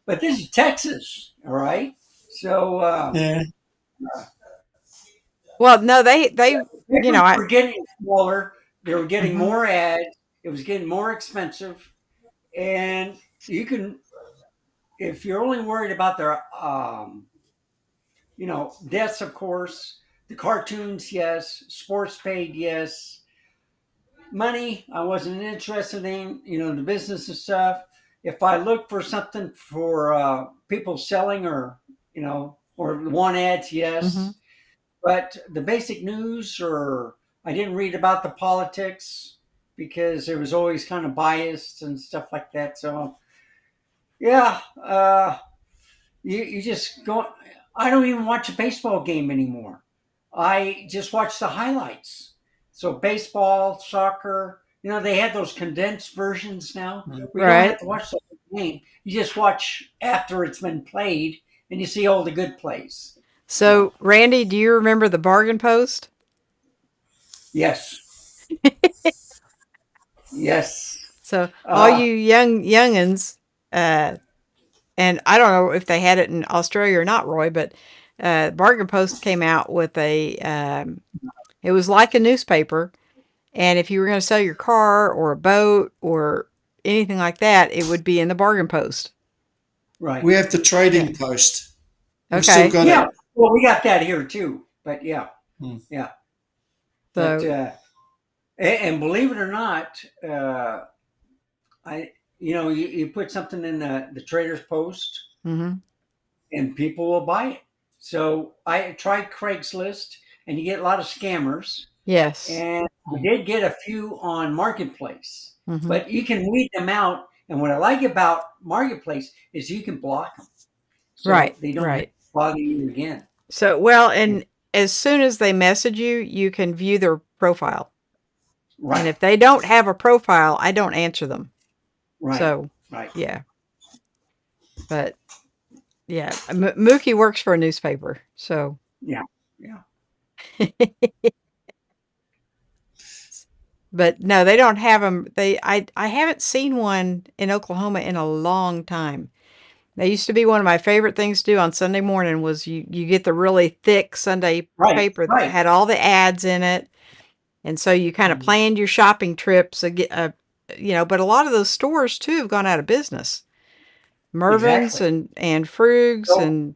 but this is Texas, all right? So Yeah. Well, no, they, papers I, were getting smaller. They were getting mhm. more ads. It was getting more expensive. And you can, if you're only worried about their, deaths, of course, the cartoons, yes, sports paid, yes. money. I wasn't interested in, the business and stuff. If I look for something for people selling or want ads, Mm-hmm. yes. But the basic news, or I didn't read about the politics because it was always kind of biased and stuff like that. So, yeah, you just go. I don't even watch a baseball game anymore. I just watch the highlights. So baseball, soccer, they have those condensed versions now where you don't have Right. to watch the whole game. You just watch after it's been played, and you see all the good plays. So So, Randy, do you remember the bargain post? yes, yes, So, all uh, you youngins, uh, and I don't know if they had it in Australia or not, Roy, but Bargain Post came out with it was like a newspaper, and if you were going to sell your car or a boat or anything like that, it would be in the Bargain Post. right, We have the Yeah. trading post. We've still Okay. got yeah. it. Well, we got that here too, but yeah, Hmm. yeah. But So, and believe it or not, I you put something in the Trader's Post hmm, and people will buy it. So I tried Craigslist, and you get a lot of scammers. yes. And I did get a few on Marketplace, Hmm. but you can weed them out. And what I like about Marketplace is you can block them, so Right. they don't Right. bother you again. So, well, and as soon as they message you, you can view their profile. And Right, if they don't have a profile, I don't answer them. right, So, right. yeah. But yeah, Mookie works for a newspaper. So, Yeah, yeah. but no, they don't have them. I haven't seen one in Oklahoma in a long time. That used to be one of my favorite things to do on Sunday morning was you get the really thick Sunday Right, paper that right. had all the ads in it. And so you kind of Mhm. planned your shopping trips, but a lot of those stores too have gone out of business. Mervin's Exactly. and Frug's So and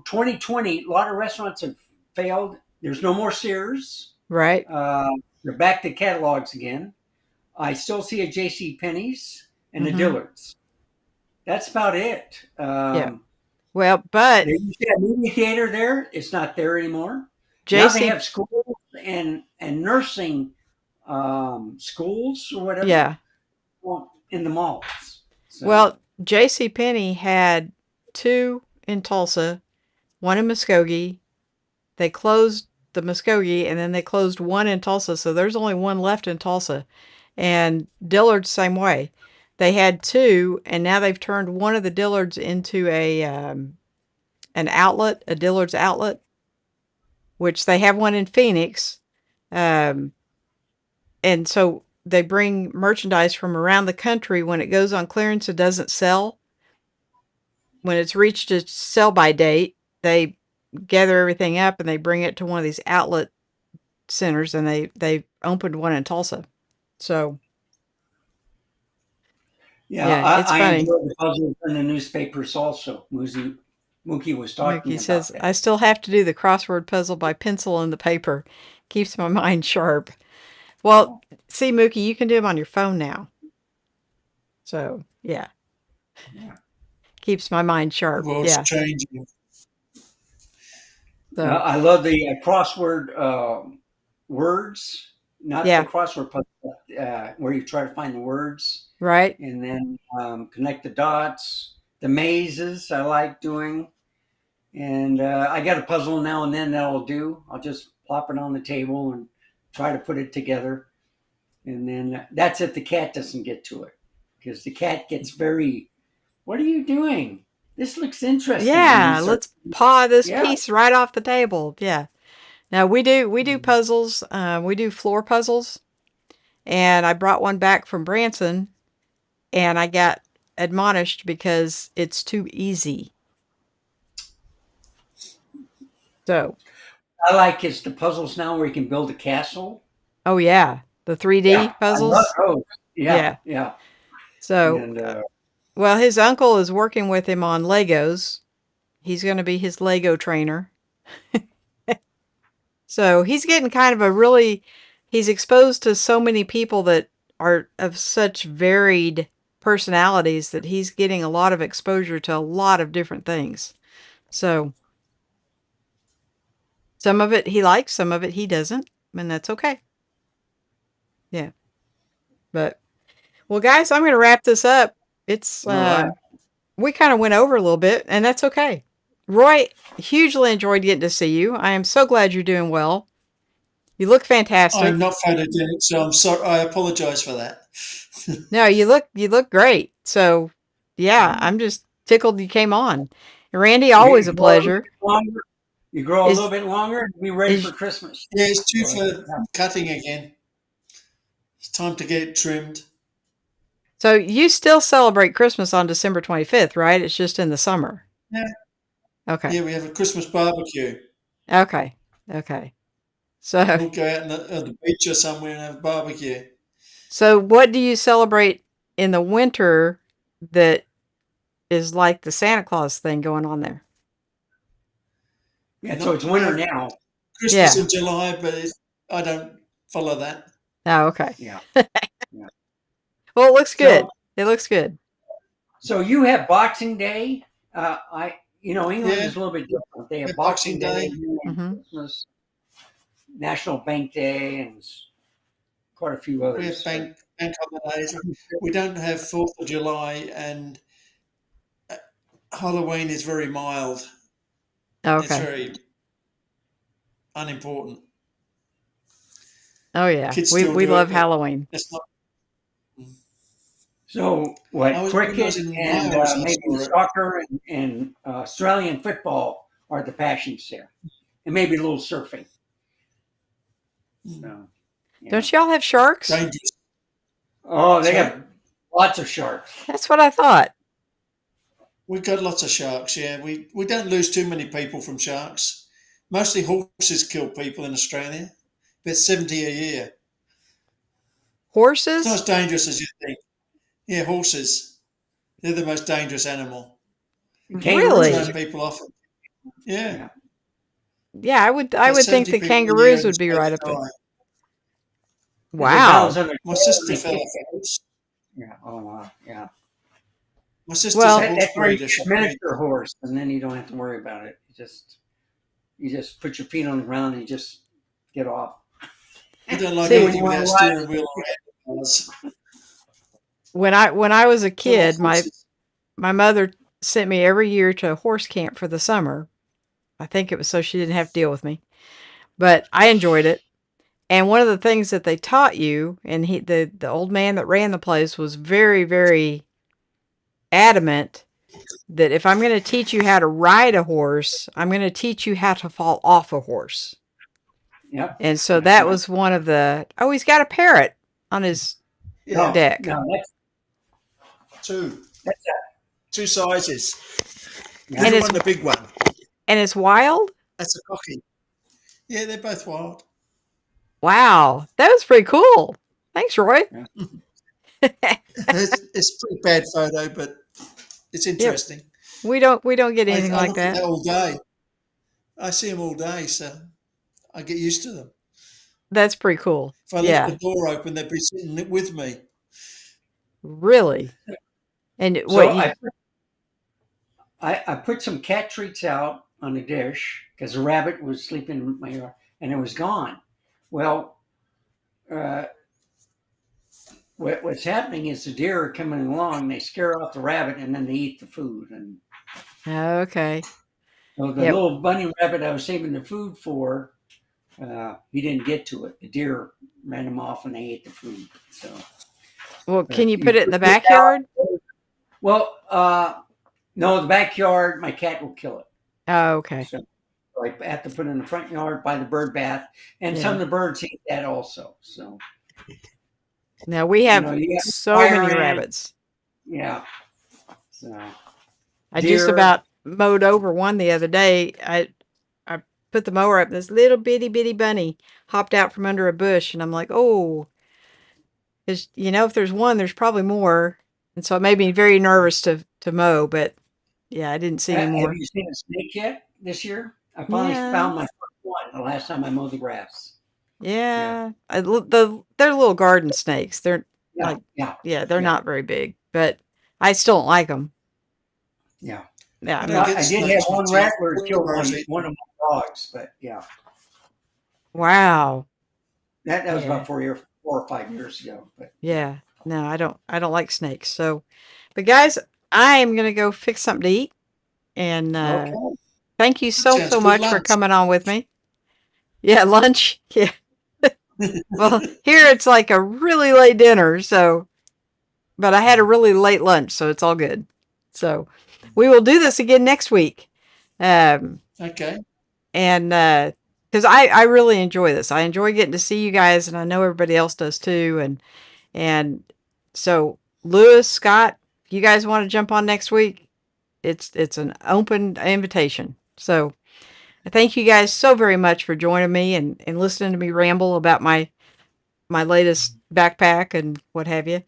2020, a lot of restaurants have failed. There's no more Sears. right. Uh, they're back to catalogs again. I still see a J.C. Penney's and the Mm-hmm. Dillards. That's about it. Yeah. Well, but There used to be a movie theater there. It's not there anymore. Now they JC, have schools and nursing schools or whatever yeah. in the malls. So Well, JC Penney had two in Tulsa, one in Muskogee. They closed the Muskogee and then they closed one in Tulsa, so there's only one left in Tulsa. And Dillard's same way. They had two, and now they've turned one of the Dillards into an outlet, a Dillard's outlet, which they have one in Phoenix. Um, and so they bring merchandise from around the country. When it goes on clearance, it doesn't sell. When it's reached its sell by date, they gather everything up and they bring it to one of these outlet centers, and they opened one in Tulsa. So yeah, yeah, it's I funny. enjoy the puzzles in the newspapers also. Mookie was talking Mookie about says, that. I still have to do the crossword puzzle by pencil in the paper. Keeps my mind sharp. Well, Oh, see, Mookie, you can do them on your phone now. So yeah, yeah. keeps my mind The sharp. world's Yeah. changing. So I love the crossword words, not the yeah, crossword puzzle, where you try to find the words right. and then connect the dots. The mazes I like doing. And I got a puzzle now and then that I'll do. I'll just plop it on the table and try to put it together. And then that's if the cat doesn't get to it. Because the cat gets very, what are you doing? This looks interesting. And he Yeah, starts, let's paw this yeah. piece right off the table. Yeah. Now we do puzzles. We do floor puzzles, and I brought one back from Branson, and I got admonished because it's too easy. So, I like is the puzzles now where you can build a castle. oh yeah, the Yeah, 3D I love puzzles. those. Yeah, Yeah. yeah. So, And well, his uncle is working with him on Legos. He's going to be his Lego trainer. So he's getting kind of a really he's exposed to so many people that are of such varied personalities that he's getting a lot of exposure to a lot of different things. So some of it he likes, some of it he doesn't, and that's okay. Yeah. But well, guys, I'm going to wrap this up. It's All right. we kind of went over a little bit, and that's okay. Roy, hugely enjoyed getting to see you. I am so glad you're doing well. You look I'm fantastic. not photogenic, so I'm sorry. I apologise for that. No, you look great. So, yeah, I'm just tickled you came on. Randy, You always a grow a little pleasure. bit longer. You grow a little Is bit longer and be ready for is Christmas. Yeah, it's due So, for yeah. cutting again. It's time to get it trimmed. so you still celebrate Christmas on December 25th, right? It's just in the summer. Yeah, Okay. yeah. We have a Christmas barbecue. Okay. Okay. So, We'll go out on the beach or somewhere and have a barbecue. so what do you celebrate in the winter that is like the Santa Claus thing going on there? Yeah, so Not it's winter well, now. Christmas Yeah. in July, but I don't follow that. Oh, okay. Yeah. Yeah. Well, it looks good. So It looks good. so you have Boxing Day. England Yeah, is a little bit different. They we have have Boxing Boxing Day Day. and Hmm. Christmas, National Bank Day, and quite a few We have others. But bank holidays. We don't have 4th of July, and Halloween is very mild. It's Okay. very unimportant. Oh yeah. Kids still We do love it, but Halloween. it's not. so what? When I Cricket was in and Wales, I maybe saw it. soccer and Australian football are the passions there, and maybe a little surfing. So yeah. Don't y'all have sharks? Dangerous. Oh, they Sorry? have lots of sharks. That's what I thought. We've got lots of sharks, yeah. We don't lose too many people from sharks. Mostly horses kill people in Australia. About 70 a year. It's not as Horses? dangerous as you think. Yeah, horses. They're the most dangerous animal. Which Kangaroos. most Really? people often. Yeah. Yeah. Yeah, I About would think 70 that people a year kangaroos in would be right Australia up there. die. Because they balance Wow. on their My tail and sister they fell kick. off a horse. Yeah. Oh wow. Yeah. My sister's a Well, horse That's why you breeder. get She a breeds. miniature horse, and then you don't have to worry about it. You just put your feet on the ground and you just get off. We don't like Then when see, you anything want to without ride, steering wheel or handlebars. when I was a Don't like kid, horses. my mother sent me every year to a horse camp for the summer. I think it was so she didn't have to deal with me. But I enjoyed it. And one of the things that they taught you, and the old man that ran the place was very, very adamant that if I'm going to teach you how to ride a horse, I'm going to teach you how to fall off a horse. yep, And so that's that right. was one of the, oh, he's got a parrot on his Yeah, No, deck. no, two. that's Two sizes. yeah. You And don't want the big one. it's wild. That's a cocky. Yeah, they're both wild. Wow. That was pretty cool. Thanks, Roy. Yeah. It's a pretty bad photo, but it's Yep. interesting. We don't get anything I like look at that. that all day. I see them all day, so I get used to them. That's pretty cool. If I left Yeah. the door open, they'd be sitting with me. Really. And So what you I put some cat treats out on the dish because a rabbit was sleeping in my yard and it was gone. Well, uh, what's happening is the deer are coming along, they scare off the rabbit, and then they eat the food. And okay. so the Yep. little bunny rabbit I was saving the food for, he didn't get to it. The deer ran him off, and they ate the food. So, Well, can but you you put it in put the it out. backyard? Well, no, the backyard, my cat will kill it. Oh, okay. So I have to put it in the front yard by the bird bath, and some Yeah. of the birds eat that also. So Now we have you have so many fire ants, rabbits. yeah. So I just deer, about mowed over one the other day. I put the mower up. This little bitty bunny hopped out from under a bush, and I'm like, oh, if there's one, there's probably more. And so it made me very nervous to mow. But yeah, I didn't see any have more. you seen a snake yet this year? I finally Yeah. found my first one the last time I mowed the grass. Yeah. They're little garden snakes. They're Yeah, like, yeah, yeah, they're yeah, not very big, but I still don't like them. yeah. Yeah, I I'm don't not. get I did have snakes with one teeth. rattler kill Squirrels eat one them. of my dogs, but yeah, Wow. that was Yeah. about 4 or 5 years ago. But yeah, Yeah. No, I don't like snakes. So, but guys, I am gonna go fix something to eat, and okay. thank you That so sounds so good much for lunch. coming on with me. Yeah, lunch. Yeah. Well, here it's like a really late dinner, so but I had a really late lunch, so it's all good. So we will do this again next week. Um, Okay. and because I really enjoy this. I enjoy getting to see you guys, and I know everybody else does too. And so Lewis, Scott, if you guys want to jump on next week, it's an open invitation. So thank you guys so very much for joining me and listening to me ramble about my latest backpack and what have you.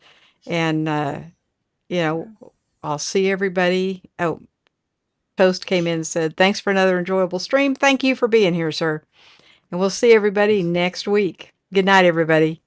And you know, I'll see everybody. Oh, Toast came in and said, "Thanks for another enjoyable stream. Thank you for being here, sir." And we'll see everybody next week. Good night, everybody.